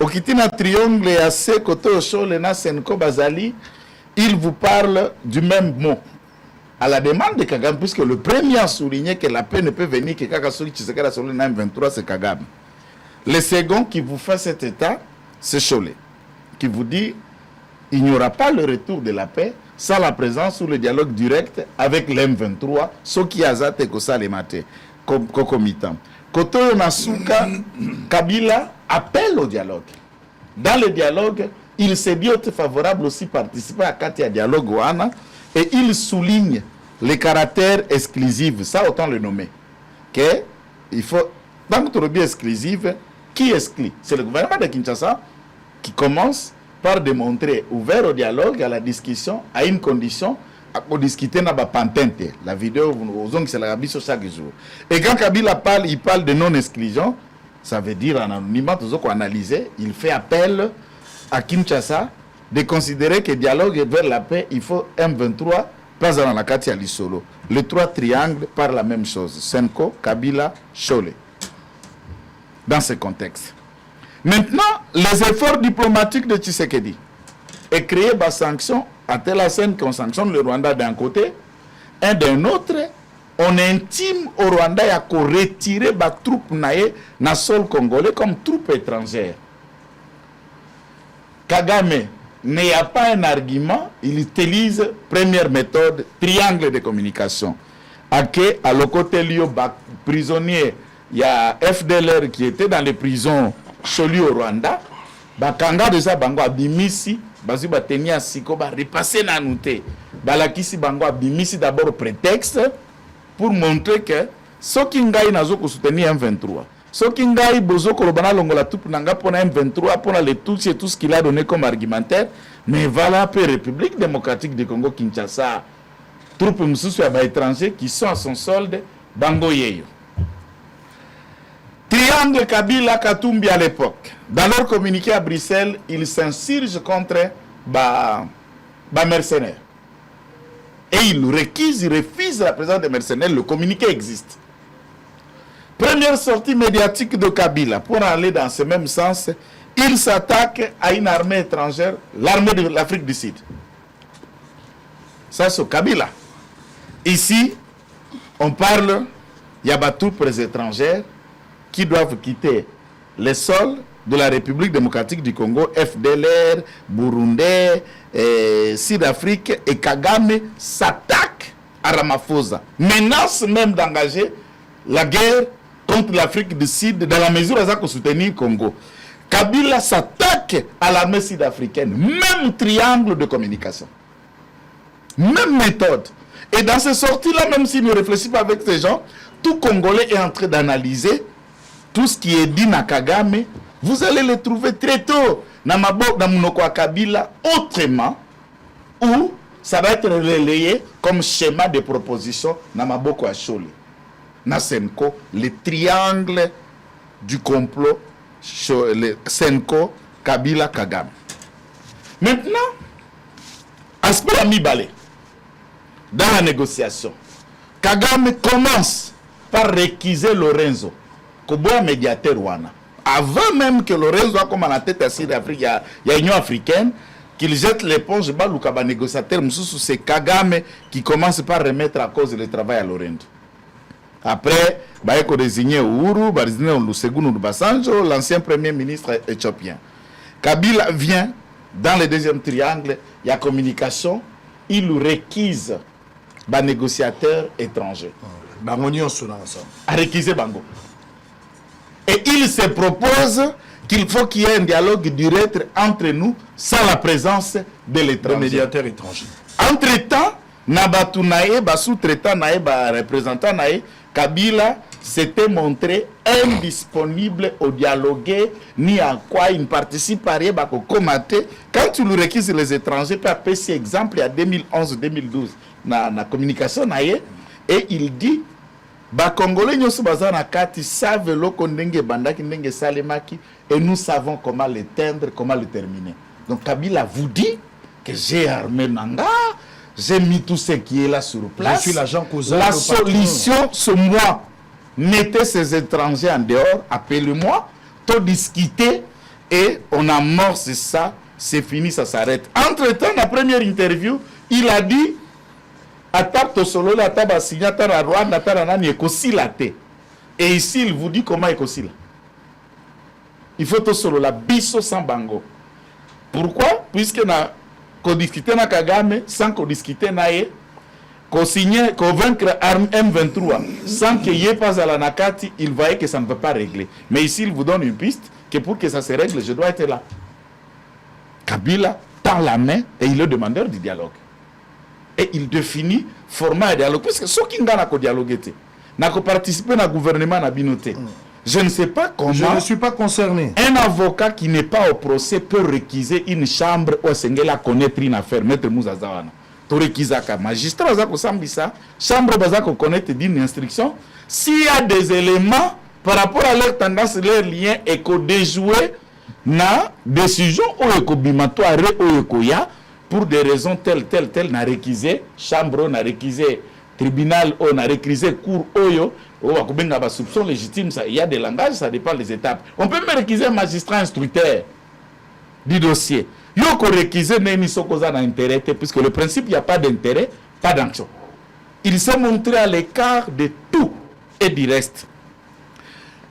Okitina Triangle et assez côté au show, Lena Senko Bazali, il vous parle du même mot. À la demande de Kagame, puisque le premier a souligné que la paix ne peut venir que Kakasuri Tshisekedi sur le M23, c'est Kagame. Le second qui vous fait cet état, c'est Cholet, qui vous dit il n'y aura pas le retour de la paix sans la présence ou le dialogue direct avec l'M23, ce qui a zate kosa le maté, concomitant. Koto Nasuka, Kabila appelle au dialogue. Dans le dialogue, il s'est dit favorable aussi participer à Katia Dialogue Ouana et il souligne les caractères exclusifs, ça autant le nommer. Que il faut, dans notre bien exclusive, qui exclut? C'est le gouvernement de Kinshasa qui commence par démontrer ouvert au dialogue, à la discussion, à une condition, à discuter dans la pantente. La vidéo, c'est la Gabi sur chaque jour. Et quand Kabila parle, il parle de non-exclusion, ça veut dire en anonymat, tout ce qu'on analyse, il fait appel à Kinshasa de considérer que dialogue vers la paix, il faut M23, pas dans la Katia Lissolo. Les trois triangles parlent la même chose. Senko, Kabila, Cholet. Dans ce contexte. Maintenant, les efforts diplomatiques de Tshisekedi et créer des sanctions à telle scène qu'on sanctionne le Rwanda d'un côté et d'un autre, on intime au Rwanda à retirer les troupes na sol congolais comme troupes étrangères. Kagame n'y a pas un argument, il utilise première méthode, triangle de communication. À l'côté prisonnier, il y a FDLR qui était dans les prisons Choli au Rwanda. Bakanga déjà bango abimisi, bazu batenia siko ba repasser na nouté. Balakisi bango abimisi d'abord prétexte pour montrer que ce qui ngai nazo ko soutenir M23. Ce qui ngai bozo ko lobana longola tout nanga pona M23 pona les tout c'est tout ce qu'il a donné comme argumentaire, mais voilà peu République démocratique du Congo Kinshasa. Troupes msusu ya étrangers qui sont à son solde bango yeyo. Triangle Kabila Katumbi à l'époque. Dans leur communiqué à Bruxelles, ils s'insurgent contre les mercenaires. Et ils refusent la présence des mercenaires. Le communiqué existe. Première sortie médiatique de Kabila. Pour aller dans ce même sens, il s'attaque à une armée étrangère, l'armée de l'Afrique du Sud. Ça, c'est Kabila. Ici, on parle, il y a des troupes étrangères qui doivent quitter les sols de la République démocratique du Congo, FDLR, Burundais, Sud-Afrique, et Kagame s'attaque à Ramaphosa. Menace même d'engager la guerre contre l'Afrique du Sud dans la mesure où ça peut soutenir le Congo. Kabila s'attaque à l'armée sud-africaine. Même triangle de communication. Même méthode. Et dans ces sorties-là, même s'il ne réfléchit pas avec ces gens, tout Congolais est en train d'analyser tout ce qui est dit na Kagame. Vous allez le trouver très tôt dans Munoko Kabila autrement, ou ça va être relayé comme schéma de proposition dans Maboko Acholi. Na Senko, le triangle du complot, le Senko, Kabila, Kagame. Maintenant, aspect ami Balé, dans la négociation, Kagame commence par réquiser Lorenzo, comme médiateur Rwanda. Avant même que Lorenzo soit comme à la tête à Sud-Afrique, il y a l'Union africaine, qu'il jette l'éponge, le négociateur, c'est Kagame qui commence par remettre à cause le travail à Lorenzo. Après, il a désigné Uhuru, l'ancien premier ministre éthiopien. Kabila vient dans le deuxième triangle, il y a communication, il réquise les négociateurs étrangers. A réquisé Bango. Et il se propose qu'il faut qu'il y ait un dialogue direct entre nous sans la présence de l'étranger. Médiateur étranger. Entre-temps, Nabatu Nae, sous-traitant Nae, représentant Nae, Kabila s'était montré indisponible au dialogue, ni à quoi il ne participe à rien, quand tu lui réquises les étrangers, peut appeler cet exemple il y a 2011-2012, dans la communication Nae, et il dit, Congolais savent loko ndenge bandaki ndenge salemaki et nous savons comment l'éteindre, comment le terminer. Donc Kabila vous dit que j'ai armé Nanga, j'ai mis tout ce qui est là sur place. Je suis l'agent causal. La solution, ce mois, mettez ces étrangers en dehors, appelez-moi, tout discuter et on amorce ça, c'est fini, ça s'arrête. Entre-temps, la première interview, il a dit Atap Tosolo, Atap Asignata, Rwanda, Taranani, Ekosilate. Et ici, il vous dit comment Ekosila. Il faut Tosolo, la biso sans bango. Pourquoi? Puisque na qu'on discutait na Kagame sans qu'on discutait na ye, qu'on signait, qu'on vaincre arme M23 sans qu'il n'y ait pas à la Nakati, il voyait que ça ne peut pas régler. Mais ici, il vous donne une piste que pour que ça se règle, je dois être là. Kabila tend la main et il est demandeur du dialogue. Et il définit format de dialogue. Parce que ceux qui n'ont dialogué, n'ont participé au gouvernement na binoté. Je ne sais pas comment. Je ne suis pas concerné. Un avocat qui n'est pas au procès peut réquiser une chambre où Sengela connaître une affaire. Maître Mouzazawana. Tu réquisaka. Magistrat Zako Sambisa, chambre Bazako connaître d'une instruction. S'il y a des éléments par rapport à leur tendance, leur lien, et qu'on déjouer na décision ou éco bimatoire ou éco ya pour des raisons telles, n'a réquisé chambre, n'a réquisé tribunal, ou n'a réquisé cour oyo. Soupçon légitime, il y a des langages, ça dépend des étapes. On peut même réquiser un magistrat instructeur du dossier. Il y a réquiser d'intérêt, puisque le principe, il n'y a pas d'intérêt, pas d'action. Il s'est montré à l'écart de tout et du reste.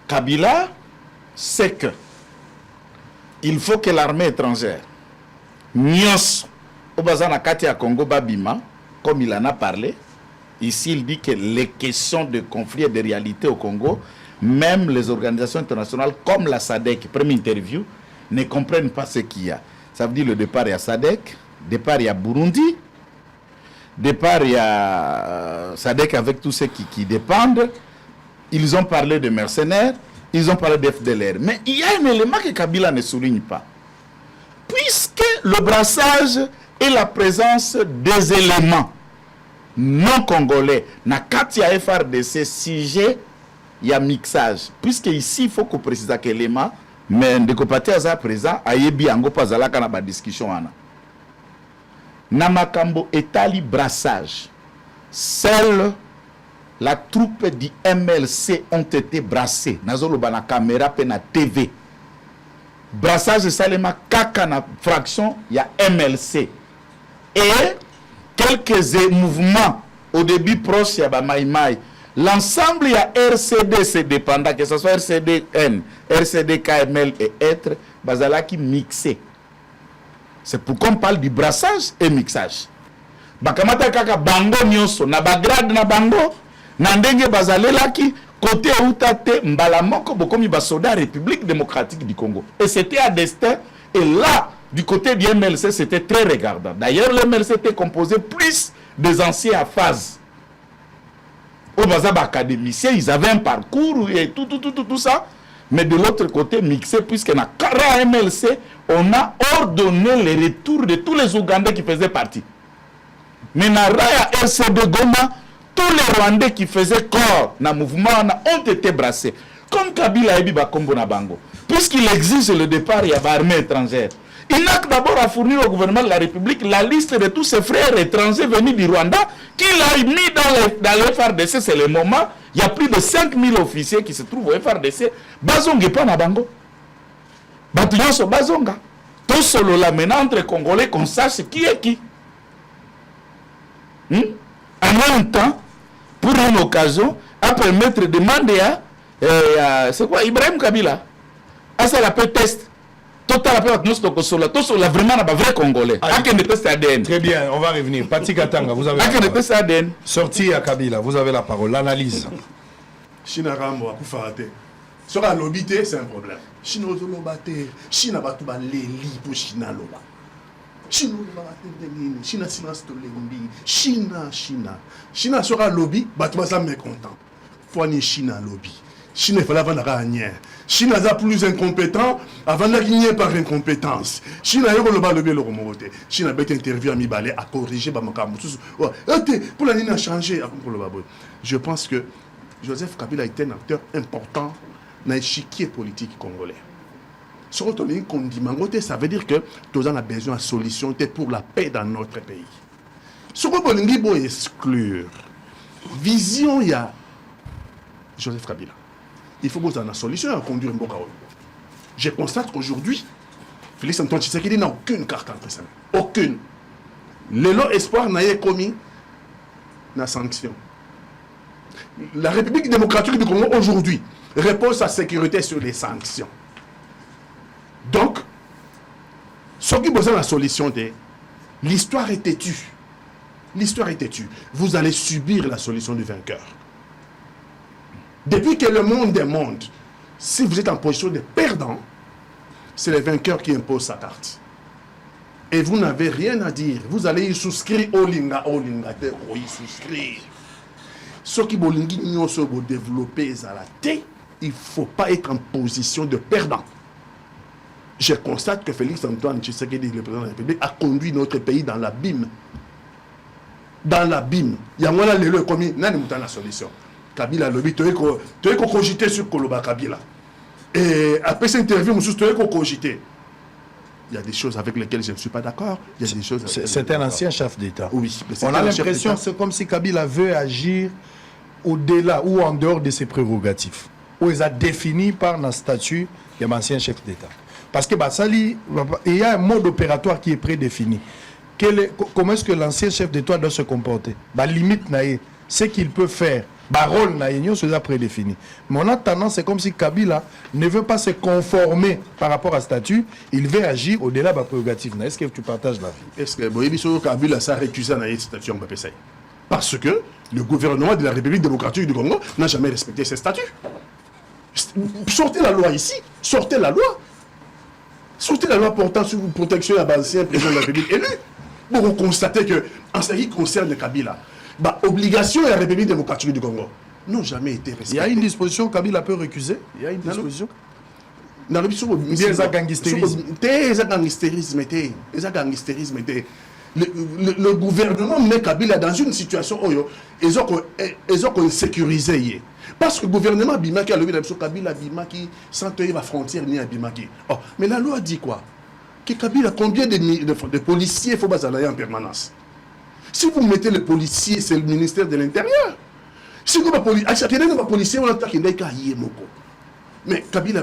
Kabila sait que il faut que l'armée étrangère, Nyos, au Bazana Katia Congo Babima, comme il en a parlé, ici, il dit que les questions de conflit et de réalité au Congo, même les organisations internationales comme la SADC, première interview, ne comprennent pas ce qu'il y a. Ça veut dire le départ, il y a SADC, départ, il y a Burundi, départ, il y a SADC avec tous ceux qui dépendent. Ils ont parlé de mercenaires, ils ont parlé d'FDLR. Mais il y a un élément que Kabila ne souligne pas. Puisque le brassage et la présence des éléments non congolais, na Katia FRDC, sujet, il y a mixage. Puisque ici, il faut qu'on précise que l'élément, mais de côté à présent, ayebi ango pas la kana ba discussion ana. Namakambo etali brassage. Seule la troupe du MLC ont été brassées. Nazolo bana caméra pe na TV. Brassage salema kaka na fraction, il y a MLC. Et quelques mouvements au début proche, il y a Maïmaï. L'ensemble, il y a RCD, c'est dépendant, que ce soit RCDN, RCD, KML et être, Bazala qui mixé. C'est pourquoi on parle du brassage et mixage. Bakamata kaka bango nyonso, na bagrade na bango, na ndenge bazale laki, côté outate, mbalamoko, bokomi basoda République démocratique du Congo. Et c'était à destin, et là, du côté du MLC, c'était très regardant. D'ailleurs, le MLC était composé plus des anciens à phase. Au Bazab académiciens, ils avaient un parcours et tout ça. Mais de l'autre côté, mixé, puisque dans le MLC, on a ordonné le retour de tous les Ougandais qui faisaient partie. Mais dans le RCD Goma, tous les Rwandais qui faisaient corps dans le mouvement ont été brassés. Comme Kabila et Biba Kombo Nabango. Puisqu'il exige le départ, il y a l'armée étrangère. Il n'a que d'abord à fournir au gouvernement de la République la liste de tous ses frères étrangers venus du Rwanda qu'il a mis dans le FRDC. C'est le moment. Il y a plus de 5000 officiers qui se trouvent au FRDC. Bazonga pas na bango. Batuyonso Bazonga. Tout solo là maintenant entre Congolais qu'on sache qui est qui. En même temps, pour une occasion, à permettre de demander à c'est quoi Ibrahim Kabila à ça la peut test. Total vraiment un vrai Congolais. Très bien, on va revenir. Pati Katanga, vous avez la parole. Sorti à Kabila, vous avez la parole. L'analyse. China Rambo, Koufate. Sur la lobité, c'est un problème. China Zolobate, China Batouba Leli pour China Loba. China Lobate, China Sinas Tolembi, China sera lobby, Batouba ça mécontent. Foani China lobby. Chine fallait avoir la rien. Chine a plus incompétent avant de gagner par incompétence. Chine a eu le bal de l'Oromote. Chine a été interviewé à Mibalé à corriger Bamakamutus. Pour la ligne a changé. Je pense que Joseph Kabila est un acteur important dans l'échiquier politique congolais. Ce qu'on dit, ça veut dire que nous avons besoin de solutions pour la paix dans notre pays. Ce qu'on dit, exclure. Vision, il y a Joseph Kabila. Il faut que vous ayez une solution à conduire Mboka. Je constate qu'aujourd'hui, Félix Antoine Tshisekedi n'a aucune carte en présent. Aucune. L'élan espoir n'a pas commis la sanction. La République démocratique du Congo aujourd'hui repose sa sécurité sur les sanctions. Donc, ce qui besoin de la solution, l'histoire est têtue. L'histoire est têtue. Vous allez subir la solution du vainqueur. Depuis que le monde est monde, si vous êtes en position de perdant, c'est le vainqueur qui impose sa carte. Et vous n'avez rien à dire. Vous allez y souscrire au linga, y souscrire. Ce qui vous développer à la tête, il ne faut pas être en position de perdant. Je constate que Félix Antoine Tshisekedi, le président de la République, a conduit notre pays dans l'abîme. Dans l'abîme. Il y a moins le commis, n'a pas la solution. Kabila lobby, tu es cogité sur Koloba Kabila. Et après cette interview, tu es cogité. Il y a des choses avec lesquelles je ne suis pas d'accord. C'est un ancien chef d'État. Oui. On a l'impression que c'est comme si Kabila veut agir au-delà ou en dehors de ses prérogatives. Où il a défini par un statut de l'ancien chef d'État. Parce que il y a un mode opératoire qui est prédéfini. Comment est-ce que l'ancien chef d'État doit se comporter? Limite, ce qu'il peut faire. Rôle c'est prédéfini. Mais on a tendance, c'est comme si Kabila ne veut pas se conformer par rapport à statut, il veut agir au-delà de la prérogative. Est-ce que tu partages la vie? Est-ce que Kabila s'est récusé dans cette statut? Parce que le gouvernement de la République démocratique du Congo n'a jamais respecté ces statuts. Sortez la loi ici, sortez la loi. Sortez la loi portant sur la protection de l'ancien président de la République élu. Pour vous constater que, en ce qui concerne Kabila, obligation de la République démocratique du Congo n'ont jamais été respectées. Il y a une disposition que Kabila peut récuser. Il y a une disposition. Dans le le gouvernement met Kabila dans une situation où ils ont sécurisé. Parce que le gouvernement Bimaki a levé la Kabila Bimaki sans tenir la frontière ni à Bimaki. Oh, mais la loi dit quoi? Que Kabila, combien de policiers il faut aller en permanence? Si vous mettez les policiers, c'est le ministère de l'Intérieur. Si vous avez des policiers, on attaque les cas. Mais Kabila,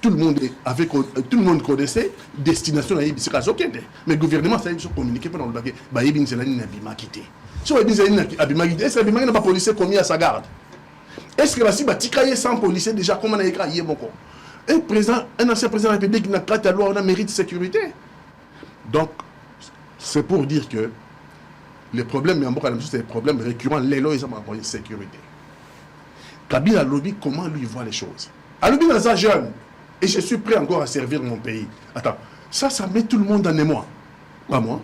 tout le monde connaissait destination à Ibisika. Mais le gouvernement a communiqué pendant le baguette. Est-ce que Abimaki n'a pas policier commis à sa garde? Est-ce que si Batikaye sans policier déjà comment on a écrit un ancien président de la République n'a pas la loi, on a mérite de sécurité. Donc, c'est pour dire que les problèmes, c'est des problèmes récurrents, les lois, ils ont une sécurité. Kabila lobby, comment lui voit les choses? À lobby dans un jeune, et je suis prêt encore à servir mon pays. Attends, ça met tout le monde en émoi. Pas moi.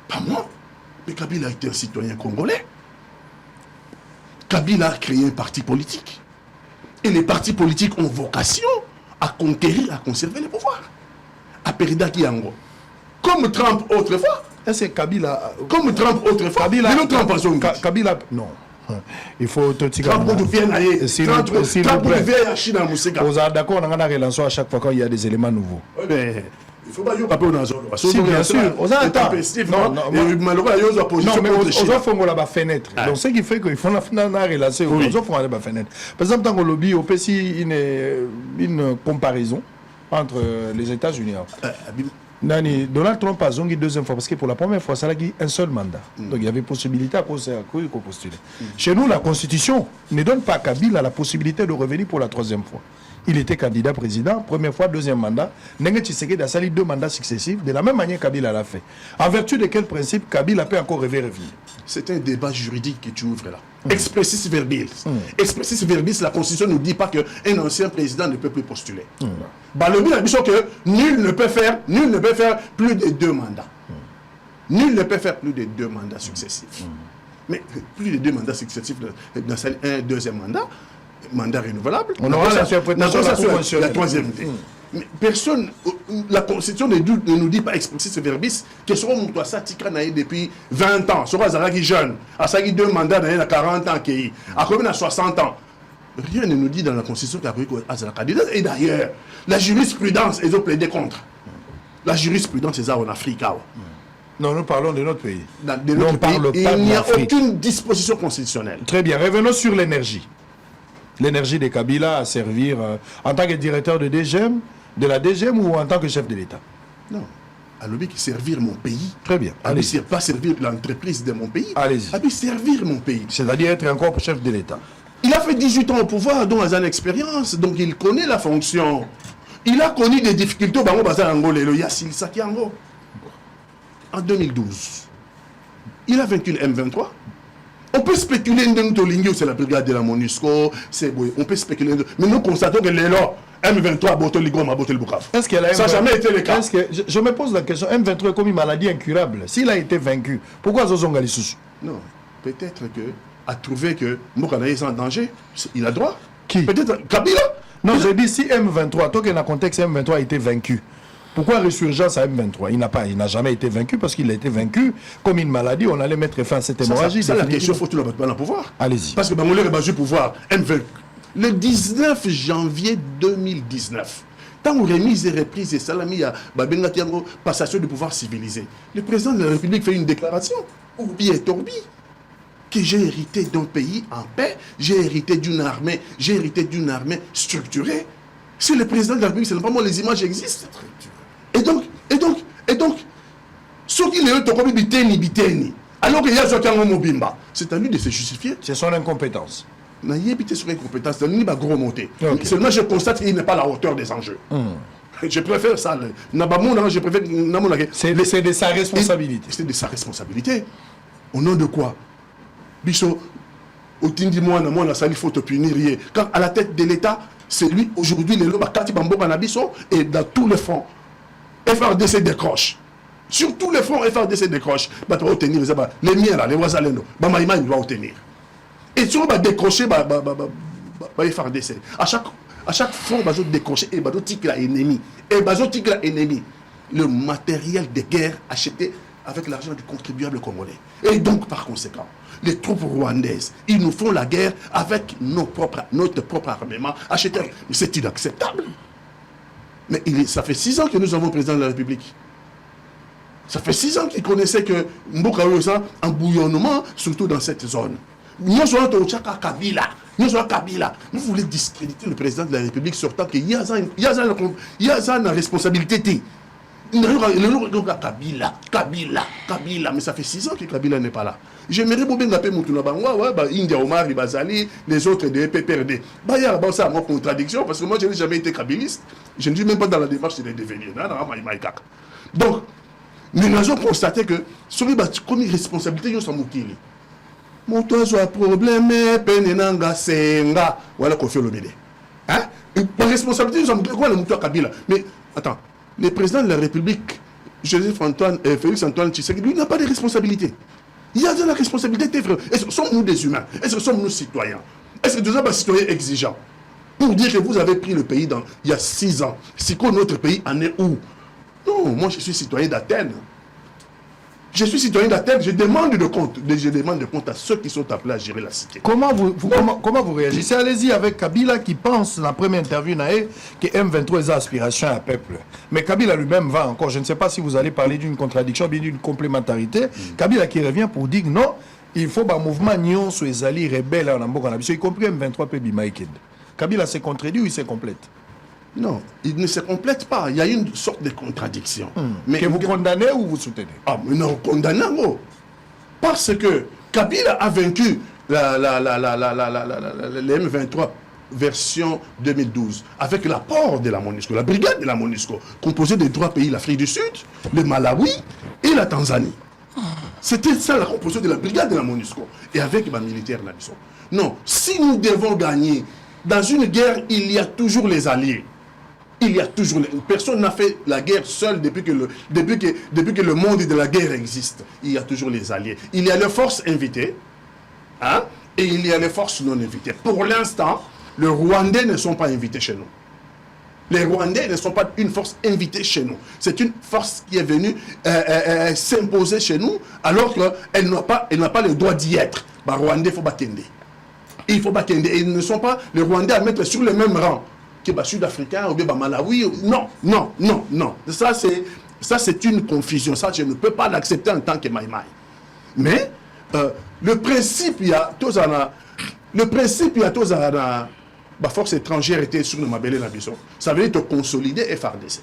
Pas moi. Mais Kabila a été un citoyen congolais. Kabila a créé un parti politique. Et les partis politiques ont vocation à conquérir, à conserver le pouvoir. À Perida Kiango. Comme Trump autrefois. Est-ce que Kabila... Comme Trump autrefois. Kabila... Non. Il faut te dire... Trump vient s'il vous plaît. à Chine, à Mousseka. Vous êtes d'accord, on a la relation à chaque fois qu'il y a des éléments nouveaux. Oui, mais... Il faut pas y avoir dans zone. Si, bien sûr. On a un temps. Non, mais on a fait la fenêtre. Donc, ce qui fait qu'il faut la relation. On a fait la fenêtre. Par exemple, dans le lobby, on peut aussi une comparaison entre les États-Unis. Donald Trump a zongi deuxième fois parce que pour la première fois, ça a eu un seul mandat. Donc il y avait possibilité à postuler. Chez nous, la Constitution ne donne pas à Kabila la possibilité de revenir pour la troisième fois. Il était candidat président, première fois, deuxième mandat. Nengue Tshisekedi a sali 2 mandats successifs, de la même manière Kabila l'a fait. En vertu de quel principe Kabila peut encore revenir? C'est un débat juridique que tu ouvres là. Expressis verbis. Expressis verbis, la Constitution ne nous dit pas qu'un ancien président ne peut plus postuler. Le but est que nul ne peut faire plus de 2 mandats. Nul ne peut faire plus de 2 mandats successifs. Mais plus de 2 mandats successifs dans un deuxième mandat renouvelable. On aura l'interprétation de la troisième. Mais personne, la Constitution ne nous dit pas expressis verbis que ce qu'on ça depuis 20 ans. Ce qu'on est jeune, à ça 2 mandats dans 40 ans, à combien 60 ans. Rien ne nous dit dans la Constitution qu'il y a candidat. Et d'ailleurs, la jurisprudence, ils ont plaidé contre. La jurisprudence, c'est ça en Afrique. Non, nous parlons de notre pays. Il n'y a aucune disposition constitutionnelle. Très bien, revenons sur l'énergie. l'énergie de Kabila à servir en tant que directeur de DGM, de la DGM ou en tant que chef de l'État? Non. À l'objet qui servir mon pays. Très bien. Allez-y. Pas servir l'entreprise de mon pays. Allez-y. À servir mon pays. C'est-à-dire être encore chef de l'État. Il a fait 18 ans au pouvoir, dont une expérience, donc il connaît la fonction. Il a connu des difficultés au Bazar Angolais, le Yassil Sakiango. En 2012, il a vaincu le M23. On peut spéculer que c'est la brigade de la MONUSCO, on peut spéculer, mais nous constatons que les lois, M23 a botté le Ligom, a botté le Bukavu. Ça n'a jamais été le cas. Je me pose la question, M23 est comme une maladie incurable. S'il a été vaincu, pourquoi Zozonga Lissoussou? Non, peut-être que a trouvé que Mokana est en danger, il a droit. Qui? Peut-être Kabila. Non, j'ai dit si M23, toi qui es dans le contexte M23 a été vaincu, pourquoi résurgence à M23? Il n'a jamais été vaincu parce qu'il a été vaincu comme une maladie. On allait mettre fin à cette hémorragie. C'est la question, faut-il le pouvoir? Allez-y. Parce que Bangolais est basé pouvoir. Le 19 janvier 2019, tant où remise et reprise et salami à Babenga Tiango, passation du pouvoir civilisé, le président de la République fait une déclaration, Ourbi et Torbi, que j'ai hérité d'un pays en paix, j'ai hérité d'une armée structurée. C'est le président de la République, c'est pas moi, les images existent. Et donc, ceux qui les ont biteni, alors qu'il y a Zotiango Mobimba, c'est à lui de se justifier. C'est son incompétence. Il n'y a pas sur incompétence, il n'y a pas gros monté. Seulement, je constate qu'il n'est pas à la hauteur des enjeux. Je préfère ça. C'est de sa responsabilité. C'est de sa responsabilité. Au nom de quoi? Bicho, au Tindi Moana, il faut te punir. Quand à la tête de l'État, c'est lui, aujourd'hui, les lobes, Kati Bambo Kanabiso, et dans tous les fronts, FRDC décroche. Sur tous les fronts, FRDC décroche. Bah, tu vas obtenir les miens, là, les voisins, bah, Maïma, il doit obtenir. Et si on va décrocher, FRDC. À chaque front, bah, décrocher, et bah, ennemi. Et bah, ennemi. Le matériel de guerre acheté avec l'argent du contribuable congolais. Et donc, par conséquent, les troupes rwandaises, ils nous font la guerre avec notre propre armement acheté. C'est inacceptable. Mais ça fait 6 ans que nous avons le président de la République. Ça fait 6 ans qu'il connaissait que Mboka Yosa en bouillonnement, surtout dans cette zone. Nous sommes Kabila. Vous voulez discréditer le président de la République, surtout qu'il y a une responsabilité. Kabila, mais ça fait 6 ans que Kabila n'est pas là. J'aimerais bien que Moutouna Bangwa, India Omar, Bazali, les autres de PPRD. Il y a une contradiction parce que moi je n'ai jamais été kabiliste. Je ne suis même pas dans la démarche de devenir. Donc, nous avons constaté que sur les comme responsabilité, nous sommes moukili. Mon toit soit problème, penenanga senga. Voilà qu'on fait le bébé. Par responsabilité, nous sommes quoi le moutoua Kabila? Mais attends. Le président de la République, Félix Antoine Tshisekedi, lui n'a pas de responsabilité. Il y a de la responsabilité, frère. Est-ce que sommes-nous des humains? Est-ce que sommes-nous citoyens? Est-ce que nous sommes des citoyens exigeants? Pour dire que vous avez pris le pays il y a 6 ans. C'est quoi notre pays en est où? Non, moi je suis citoyen d'Athènes. Je suis citoyen d'Athènes, je demande de compte à ceux qui sont appelés à gérer la cité. Comment vous réagissez? Allez-y avec Kabila qui pense, la première interview, que M23 est aspiration à peuple. Mais Kabila lui-même va encore, je ne sais pas si vous allez parler d'une contradiction, bien d'une complémentarité. Kabila qui revient pour dire non, il faut un mouvement Nyon sur les alliés rebelles en Ambo, y compris M23 peut Bimaïked. Kabila s'est contredit ou il se complète? Non, il ne se complète pas. Il y a une sorte de contradiction. Mais que vous condamnez ou vous soutenez? Ah, mais non, condamnons. Parce que Kabila a vaincu les M23 version 2012 avec l'apport de la MONUSCO, la brigade de la MONUSCO, composée des 3 pays, l'Afrique du Sud, le Malawi et la Tanzanie. C'était ça la composition de la brigade de la MONUSCO. Et avec les militaires là-dessus. Non, si nous devons gagner, dans une guerre, il y a toujours les alliés. Personne n'a fait la guerre seul depuis que le monde de la guerre existe. Il y a toujours les alliés. Il y a les forces invitées, et il y a les forces non invitées. Pour l'instant, les Rwandais ne sont pas invités chez nous. Les Rwandais ne sont pas une force invitée chez nous. C'est une force qui est venue s'imposer chez nous, alors qu'elle n'a pas le droit d'y être. Rwandais, il faut battre. Il faut battre. Et ils ne sont pas les Rwandais à mettre sur le même rang que les Sud-Africains ou bien Malawi. Non. Ça, c'est une confusion. Ça, je ne peux pas l'accepter en tant que Maïmaï. Mais le principe, il y a tous la force étrangère était sur le Mabélé Nabiso. Ça veut dire te consolider FRDC.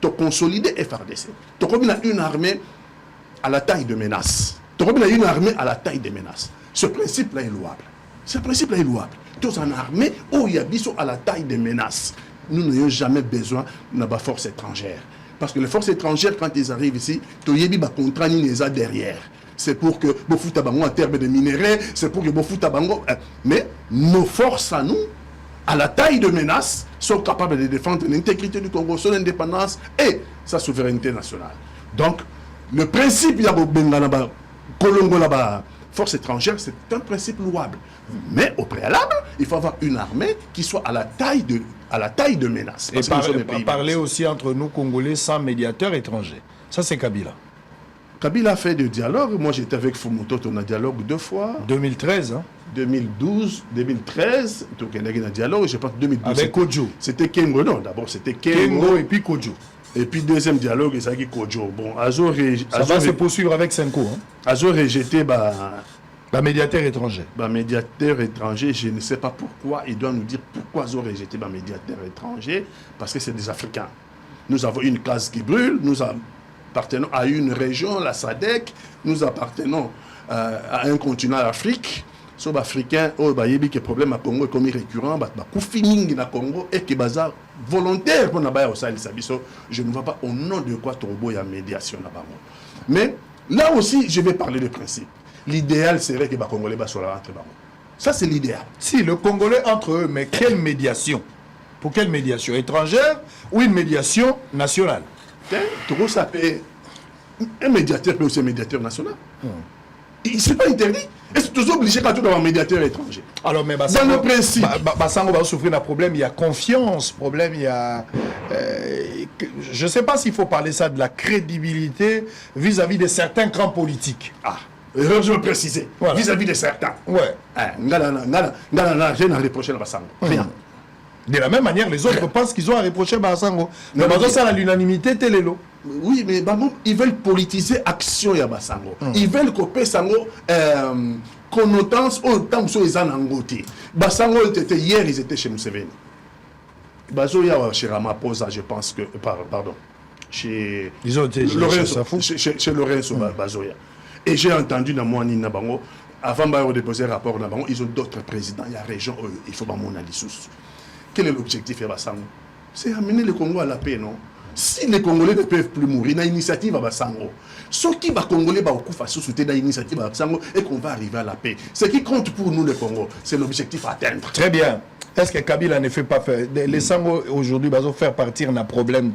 Te consolider FRDC. Tu as une armée à la taille de menace. Tu as une armée à la taille de menace. Ce principe-là est louable. Ce principe-là est louable. Tu as une armée où il y a à la taille de menace. Nous n'avons jamais besoin de la force étrangère. Parce que les forces étrangères, quand ils arrivent ici, tu as des contrats derrière. C'est pour que vous foutez en termes de minerais, c'est pour que vous foutez mais nos forces à nous, à la taille de menace, sont capables de défendre l'intégrité du Congo, son indépendance et sa souveraineté nationale. Donc, le principe, il y a Colombo là-bas, force étrangère, c'est un principe louable. Mais au préalable, il faut avoir une armée qui soit à la taille de menace. Et parler aussi entre nous, Congolais, sans médiateur étranger. Ça, c'est Kabila. Kabila a fait des dialogues. Moi, j'étais avec Fumoto, on a dialogue 2 fois. 2013, hein? 2012, 2013, donc il y a un dialogue, je pense 2012. Avec Kodjo. C'était Kengo, non, d'abord c'était Kengo et puis Kodjo. Et puis deuxième dialogue, c'est avec Kodjo. Bon, ça va se poursuivre avec Senko. Hein? Azo rejeté, médiateur étranger. Médiateur étranger, je ne sais pas pourquoi, il doit nous dire pourquoi Azo rejeté médiateur étranger, parce que c'est des Africains. Nous avons une case qui brûle, nous appartenons à une région, la SADC, nous appartenons à un continent, l'Afrique. Les Africains, il y a des problèmes à Congo comme récurrent, il y a Congo et qui est volontaire pour nous. Je ne vois pas au nom de quoi il y a médiation. Mais là aussi, je vais parler de principe. L'idéal serait que les Congolais soient entre eux. Ça, c'est l'idéal. Si, le Congolais entre eux, mais quelle médiation? Pour quelle médiation? Étrangère ou une médiation nationale? Ça peut... Un médiateur peut aussi un médiateur national. Ce n'est pas interdit. Et c'est toujours obligé quand tu as un médiateur étranger. Alors, mais dans le principe. Basango va souffrir d'un problème, il y a confiance, problème, il y a... je ne sais pas s'il faut parler ça de la crédibilité vis-à-vis de certains grands politiques. Je veux préciser. Voilà. Vis-à-vis de certains. Ouais. Rien à reprocher à Basango. Rien. De la même manière, les autres pensent qu'ils ont à reprocher à Basango. Mais Basango, ça à l'unanimité, Télélo. Oui, mais ils veulent politiser action ya Basango. Ils veulent que Sango connotance autant que ils en angoté. Basango était hier, ils étaient chez Museveni. Bazoya chez Ramaphosa, je pense que pardon, chez Lorenzo Bazoya. Et j'ai entendu dans moi Nabango avant de déposer un rapport Nabango, ils ont d'autres présidents, il y a région il faut pas mon analyse. Quel est l'objectif de Basango? C'est amener le Congo à la paix, non? Si les Congolais ne peuvent plus mourir, il y a une initiative à Basango. Ce qui va Congolais va soutenir l'initiative à Basango et qu'on va arriver à la paix. Ce qui compte pour nous, le Congo, c'est l'objectif à atteindre. Très bien. Est-ce que Kabila ne fait pas faire... Les Sango, aujourd'hui, va faire partir un problème.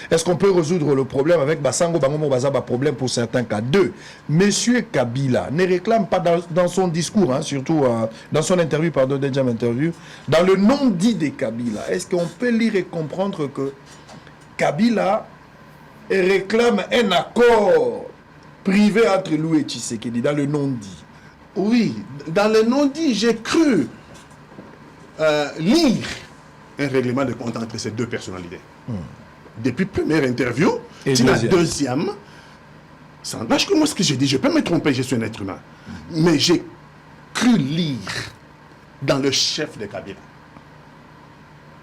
Est-ce qu'on peut résoudre le problème avec Basango, Bangomo, Bazaba, problème pour certains cas? 2. Monsieur Kabila ne réclame pas dans son discours, hein, surtout dans son interview, deuxième interview, dans le non-dit de Kabila, est-ce qu'on peut lire et comprendre que Kabila réclame un accord privé entre lui et Tshisekedi, dans le non-dit? Oui, dans le non-dit, j'ai cru lire un règlement de compte entre ces deux personnalités. Depuis première interview, et la deuxième, ça engage que moi ce que j'ai dit, je peux me tromper, je suis un être humain. Mais j'ai cru lire dans le chef de Kabila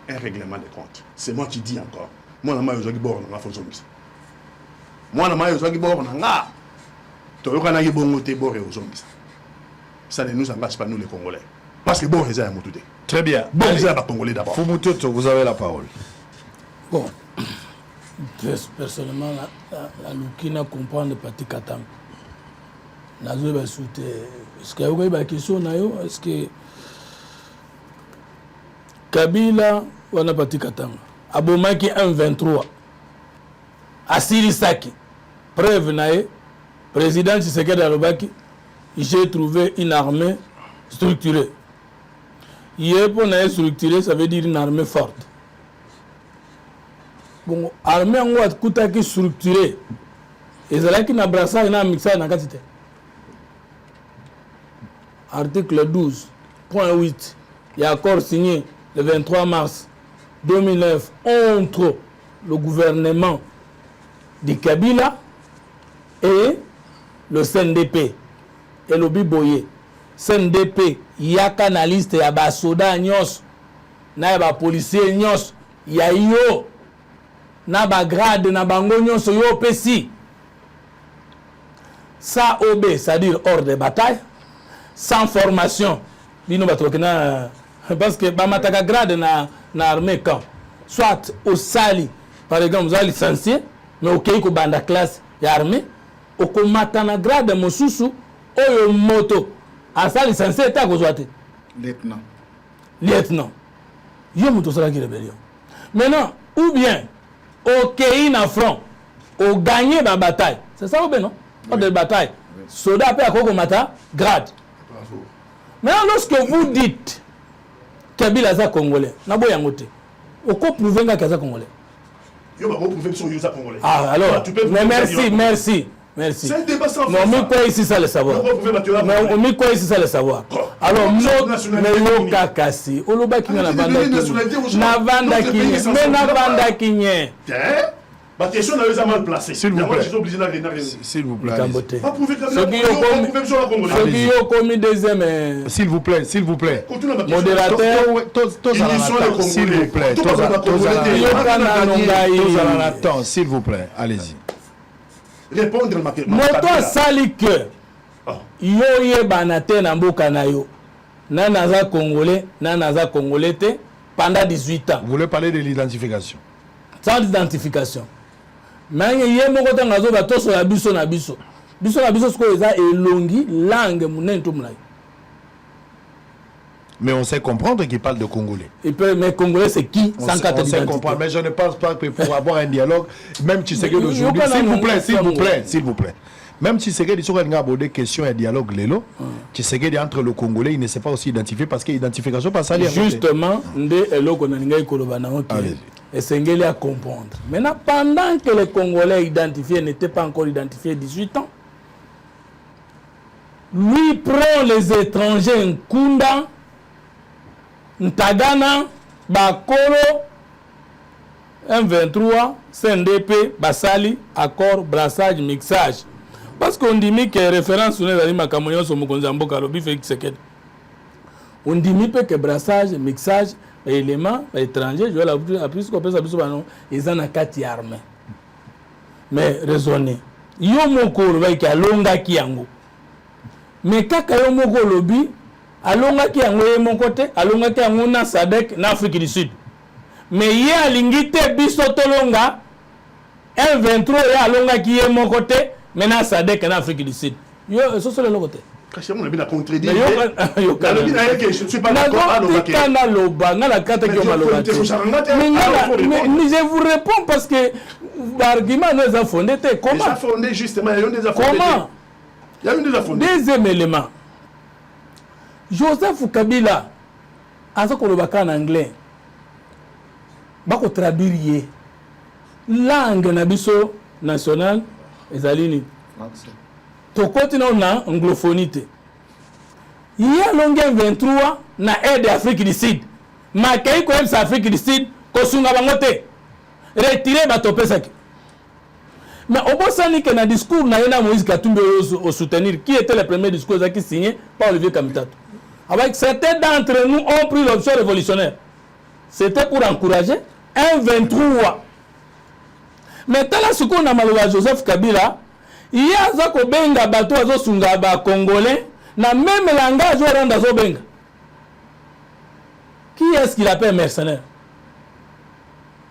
un règlement de compte. C'est moi qui dis encore. Moi, je suis bord dans la fonction. Moi, je suis bord dans la ça ne nous engage pas, nous les Congolais. Parce que bon, c'est Moutoudé. Très bien. Bon, c'est un Congolais d'abord. Fumutoto, vous avez la parole. Bon, personnellement, la Lukina comprend le parti Katang. Est-ce qu'il y a une question? Est-ce que Kabila ou un parti Katang? Abomaki 1-23. Asirisaki. Preuve nae. Président Tshisekedi Alobaki. J'ai trouvé une armée structurée. Hier, pour une structurée, ça veut dire une armée forte. Bon, armée en Ouad Koutaki structurée. Et c'est là qu'il n'a brassé et n'a mixé dans la quantité. Article 12, point 8. Il y a accord signé le 23 mars 2009 entre le gouvernement de Kabila et le CNDP et le Biboye. CNDP yaka na liste ya ba soda nyos na ya ba policier nyos ya yo na ba grade na bango nyos yo pesi ça OB, c'est-à-dire hors de bataille, sans formation. Parce que bamataka grade na armée quand soit au sali par exemple vous avez licencié mais au Keiko banda classe ya armée au komatana grade mosusu oyo moto asa licencié ta ko zoate lieutenant yo moto sala ki rébellion maintenant ou bien au Kei na front au gagner la bataille c'est ça ou bien non hors de bataille soldat peut akoko mata grade. Maintenant, lorsque vous dites Kabila est congolais, Nabo Yangote, au quoi prouver qu'il est congolais? Ah, alors, mais merci. C'est un débat sans fin. Non, mais quoi ici ça le savoir? Mais quoi ici ça le savoir? Alors, mais Kakasi, Oloba qui n'a Navanda qui ma question n'a mal placée. S'il vous plaît. S'il vous plaît. S'il vous plaît. Modérateur. S'il vous plaît. Allez-y. Répondre à ma question. Moto sali que yo yebanate na mboka na yo. Nanaza congolais pendant 18 ans. Vous voulez parler de l'identification? Sans identification. Mais il y a beaucoup de choses qui sont biso elongi langue mais on sait comprendre qu'il parle de Congolais. Mais Congolais c'est qui? On sait comprendre, mais je ne pense pas que pour avoir un dialogue, même si c'est que aujourd'hui, s'il vous plaît. Même si c'est que les gens ont abordé question et dialogue lélo, qui c'est que entre le Congolais, il ne sait pas aussi identifier parce que l'identification passe à justement, ndé eloko na ninga ikolobana ok. Et Sengeli à comprendre. Maintenant, pendant que les Congolais identifiés n'étaient pas encore identifiés 18 ans, lui prend les étrangers Nkunda, Ntagana, Bakolo, M23, CNDP, Basali, accord, brassage, mixage. Parce qu'on dit que référence sur les Makamoyon sur Mokonzambo Kalobi fait que on dit que brassage, mixage, éléments étrangers, je vais la plus qu'on peut savoir, ils ont un quatre armées. Mais raisonnez. Yo moko lobi ki alonga ki yango. Mais kaka yo moko lobi alonga ki yango ye mon côté, alonga ki yango na SADC na Afrique du Sud. Mais ye alingite biso tolonga M23 ye alonga ki ye mon côté, mais na SADC na Afrique du Sud. Yo so le côté. Je vous réponds parce que l'argument nous a fondé. Comment? Justement, comment? Il y a eu des affondés. Deuxième élément. Joseph Kabila, à ce qu'on le en anglais, bako traduire langue nabiso nationale ezalini. To continue na anglophonie. Il y a longue 23 na aide Afrique du Sud. Ma kay ko Afrique du Sud ko sunga bangote. Retirer ba topesaki. Mais au bout que na discours na yena Moïse Katumbi au soutenir qui était le premier discours qui signé par Olivier Kamitato. Avec certains d'entre nous ont pris l'option révolutionnaire. C'était pour encourager un 23. Mais tant ce qu'on a malheureusement Joseph Kabila, il y a ça ko benga bato azo sunga ba congolais na même langage au randa zo benga. Qui est-ce qu'il appelle mercenaire?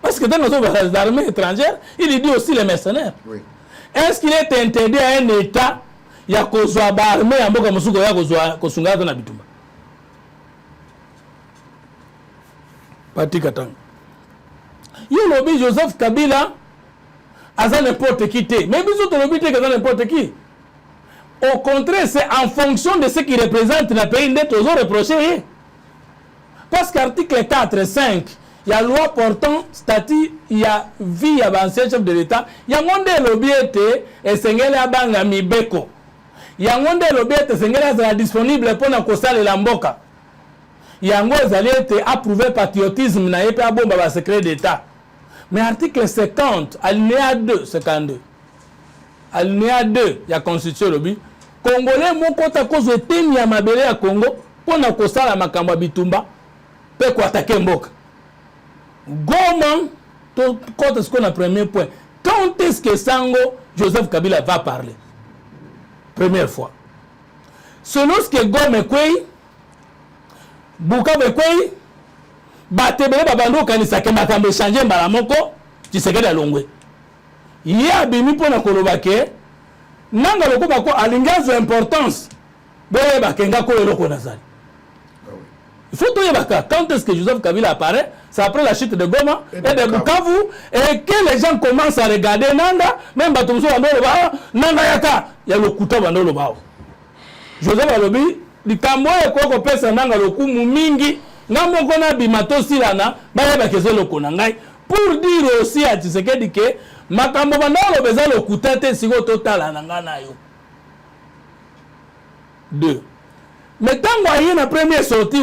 Parce que dans nos armées étrangères, il dit aussi les mercenaires. Oui. Est-ce qu'il est interdit à un État ya kozwa ba armée ya mboka musuko ya kozwa kosunga na bitumba? Pati Katanga. Yo lobi Joseph Kabila aza n'importe qui te. Mais bisous te lobi te aza n'importe qui. Au contraire, c'est en fonction de ce qui représente le pays d'être aux reprochés. Parce qu'article 4 et 5, il y a loi portant statut, il y a vie à l'ancien chef de l'État, il y a un monde l'obéité et Sengele Abanga Mibeko. Il y a un monde l'obéité Sengele est disponible pour nous coller la mboka. Il y a un monde qui a approuvé patriotisme na yepe abomba ba secret d'État. Mais article 50, alinéa 2, 52. Alinéa 2, il y a constitution lobby. Congolais moko ta cause eteni ya mabele ya Congo pona kosala makambo ya bitumba pe ko attaquer mboka. Goma to côté ce qu'on a premier point. Quand est-ce que Sango Joseph Kabila va parler? Première fois. Selon ce que Goma kwei Bukavu kwei batebele babando kanisa ke makambo changer mbala moko Tshisekedi alongwe. Ya bimi pona koloba ke nanga loko bako alingazo importance bele bakenga ko eloko nazali. Il faut tout yebaka. Quand est-ce que Joseph Kabila apparaît? C'est après la chute de Goma et de Bukavu et que les gens commencent à regarder nanga même batumso bandolo ba nanga yaka ya lokuta bandolo ba. Joseph alobi likambo ekoko pesa nanga lokumu mingi ngambo kona bimato silana bayeba kezo lokona ngai pour dire aussi à Tshisekedi que makambo bandolo beza lokuta te siko totala nanga nayo. 2. Mais tant qu'il y a une première sortie,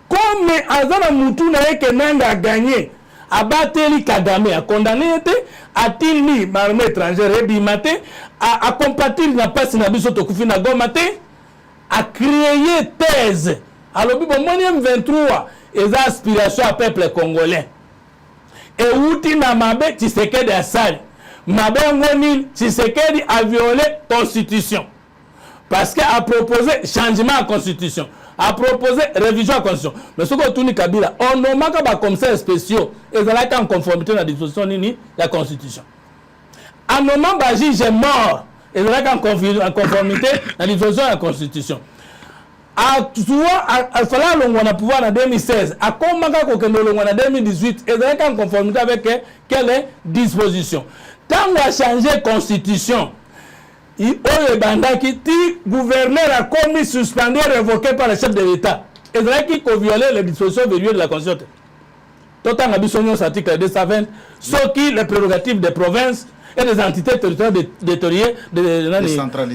comme Azana Moutouna et Kenanga a gagné, a battu Kagame, a condamné, a-t-il mis l'armée étrangère et bimaté, a compatir la passe na biso tokufi na gomate, a créé thèse. Alors, bon, mon 23, et aspiration à peuple congolais. Et outi na mabe Tshisekedi a sali. Mabe ngoni Tshisekedi a violé constitution. Parce qu'il a proposé changement à la constitution, a proposé révision à la constitution. Mais ce que Tuni Kabila, on n'a pas comme ça spéciaux, et ça en conformité à la disposition de la constitution. À un moment, j'ai mort, et ça en conformité à la disposition de la constitution. À falloir le pouvoir en 2016, à comment en 2018, et ça en conformité avec quelle disposition. Tant qu'on a changé la constitution, le gouverneur a commis, suspendu, révoqué par le chef de l'État. Et c'est qui a violé les dispositions verrouillées de la Constitution. Tout en abusant de l'article 220, ce qui les prérogatives des provinces et des entités territoriales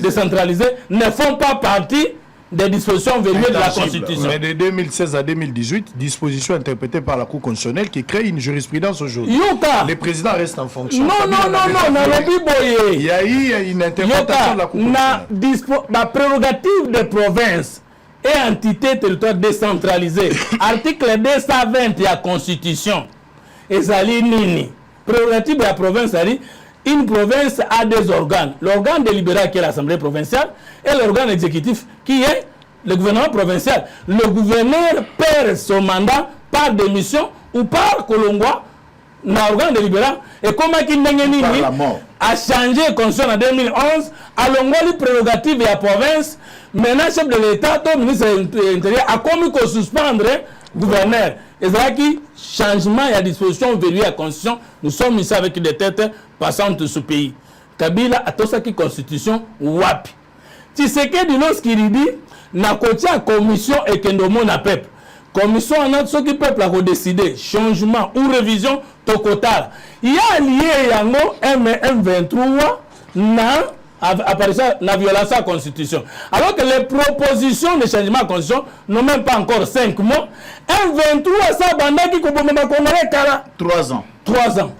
décentralisées ne font pas partie des dispositions verrouillées de la Constitution. Mais de 2016 à 2018, disposition interprétée par la Cour constitutionnelle qui crée une jurisprudence aujourd'hui. Les présidents restent en fonction. Non, il y a eu une interprétation de la Cour constitutionnelle. La prérogative des provinces et entités territoriales décentralisées, article 220 de la Constitution, et ça dit nini. Prérogative de la province, ça dit une province a des organes. L'organe délibérant qui est l'Assemblée provinciale et l'organe exécutif qui est le gouvernement provincial. Le gouverneur perd son mandat par démission ou par Kolongwa, l'organe délibérant. Et comment il a changé la constitution en 2011, à l'ongoli prérogative de la province, maintenant chef de l'État, le ministre de l'Intérieur, a commis qu'on suspendre le gouverneur. Et c'est là qui changement et la disposition verrouillée à la Constitution, nous sommes ici avec des têtes passantes de ce pays. Kabila a tout ça qui constitution wapi. Tshisekedi lorsqu'il dit na côté la commission et que nous na peuple. Commission en a ce qui peuple a décidé changement ou révision tokotala. Il y a lié yango M23 na apparition la violation de la Constitution. Alors que les propositions de changement de la Constitution n'ont même pas encore 5 mois. M23, ça, bandaki kobomema Congolais kala 3 ans. 3 ans.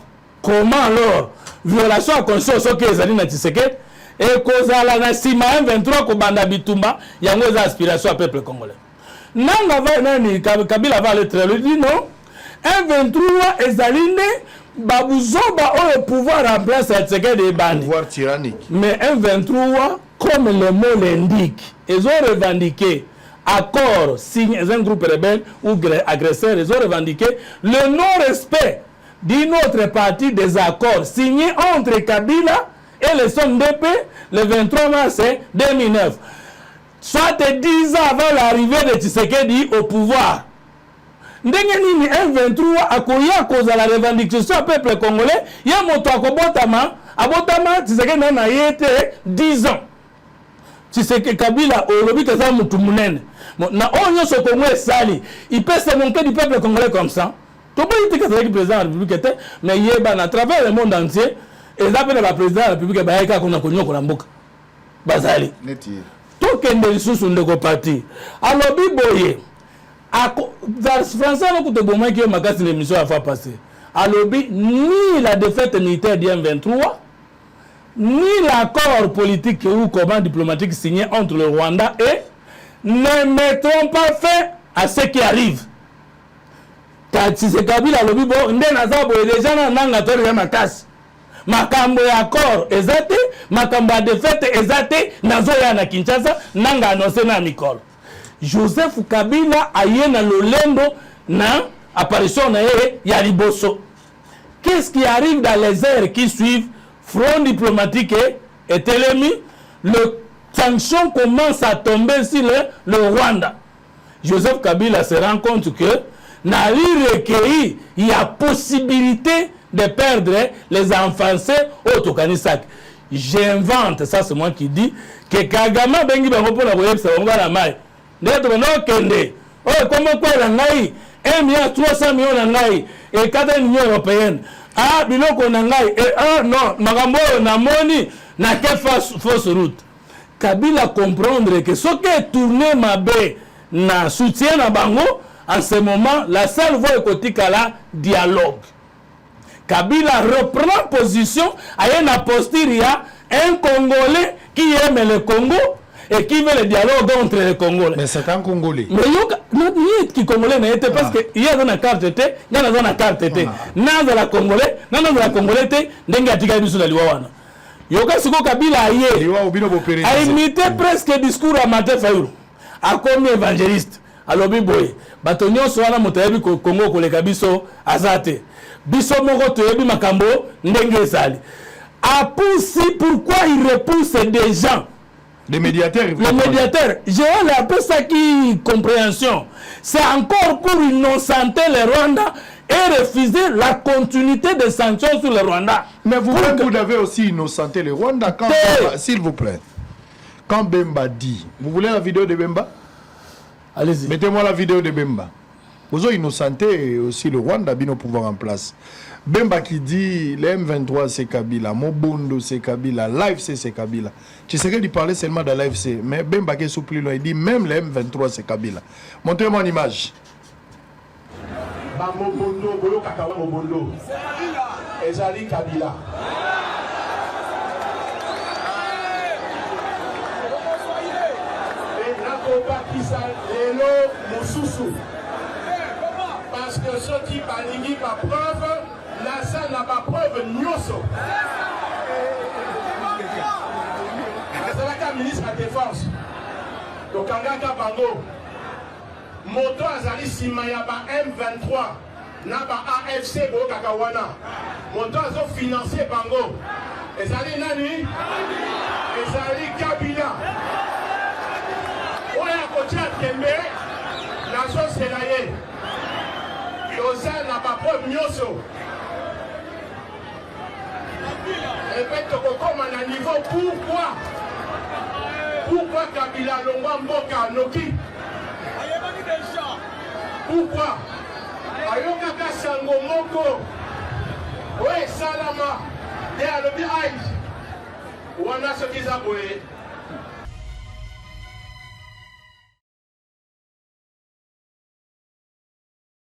Comment alors violation de la Constitution, ce qui est allé na Tshisekedi, et kozala na sima M23 kobanda bitumba, yango za aspiration à peuple congolais. Nanga va nani Kabila va le très dit non. M23 ezalinde Babouzoba a le pouvoir en place à Tshisekedi et Bandi. Pouvoir tyrannique. Mais M23, comme le mot l'indique, ils ont revendiqué accord signé un groupe rebelle ou agresseur, ils ont revendiqué le non-respect d'une autre partie des accords signés entre Kabila et le SONDP le 23 mars 2009. Soit 10 ans avant l'arrivée de Tshisekedi au pouvoir. Ndenge nini M23 akoya koza la revendication peuple congolais ya moto akobotama abotama Tshisekedi na yete 10 ans Tshisekedi Kabila olobi kaza mutu munene na onyo so Congo sali il peut se monter du peuple congolais comme ça to pas dire que c'est le président de la République était mais yeba na travers le monde entier et ça peut le président de la République ba yaka kuna konyo ko mboka bazali Neti to kende lisusu ndeko parti alobi boye Français beaucoup de moments qui ont magasin l'émission à faire passer. Alors ni la défaite militaire du M23, ni l'accord politique ou comment diplomatique signé entre le Rwanda et ne mettront pas fin à ce qui arrive. Tshisekedi Kabila lobi bo nde nazabo déjà na nanga to ya makasi. Makambo ya accord ezate, makambo ya défaite ezate nazo ya na Kinshasa nanga annoncer na mikolo. Joseph Kabila aye na lolendo na apparition na yeye ya liboso. Qu'est-ce qui arrive dans les heures qui suivent? Front diplomatique est élémi, le sanction commence à tomber sur le Rwanda. Joseph Kabila se rend compte que dans les recueillis, il y a possibilité de perdre les enfants au Tokanisak. J'invente, ça c'est moi qui dis, que Kagama bengi bango pour la voyer ça va la maille. D'être non kende. Oh comment quoi la ngai 1,3 million ngai et 4 millions européennes. Ah biloko na ngai et ah non magambo na moni na que fausse route. Kabila comprendre que ce qui est tourné ma baie na soutien na bango en ce moment la seule voie écotique à la dialogue. Kabila reprend position à une posture, il y a un Congolais qui aime le Congo et qui veut le dialogue entre les Congolais. Mais c'est un Congolais. Mais il qui Congolais n'est pas parce que il y a dans la carte était, il y a dans la carte était. N'a dans la Congolais, n'a dans la Congolais était, n'enga tika biso la liwana. Yoka siko Kabila a imité presque le discours à Martin Fayulu. A comme évangéliste. Alors biboye, batonyo soana motayebi Congo koleka biso azate. Biso moko toyebi makambo ndenge ezali. A poussé pourquoi il repousse des gens. Les médiateurs. Les médiateurs, j'ai appelé ça qui compréhension. C'est encore pour innocenter le Rwanda et refuser la continuité des sanctions sur le Rwanda. Mais vous avez aussi innocenté le Rwanda quand s'il vous plaît. Quand Bemba dit, vous voulez la vidéo de Bemba? Allez-y. Mettez-moi la vidéo de Bemba. Vous avez innocenté aussi le Rwanda, bien au pouvoir en place. Bemba qui dit, le M23 c'est Kabila, Mobondo c'est Kabila, l'AFC c'est Kabila. Tu sais qu'il parlait seulement de l'AFC, mais Bemba qui est plus loin, il dit même le M23 c'est Kabila. Montrez-moi une image. Mobondo, Bolo Kakawa Mobondo. Ezali Kabila. Parce que ceux qui balingi ma preuve, là ça n'a pas preuve nyoso. C'est la ministre de la Défense. Donc Kangaka Bango, moto azali simayaba M23, naba AFC Bolo Kakawana. Moto azo financé Bango. Ezali nani? Ezali Kabila. Oya kotia Kembe, la chose c'est la yé. Yosa n'a pas preuve nyoso. Répète comme à un niveau, pourquoi Kabila Longwa Mboka Noki? Pourquoi Ayokaka Sango Moko? Ouais, Salama, et à l'objet Aïe. Ou on a ce qu'ils ont.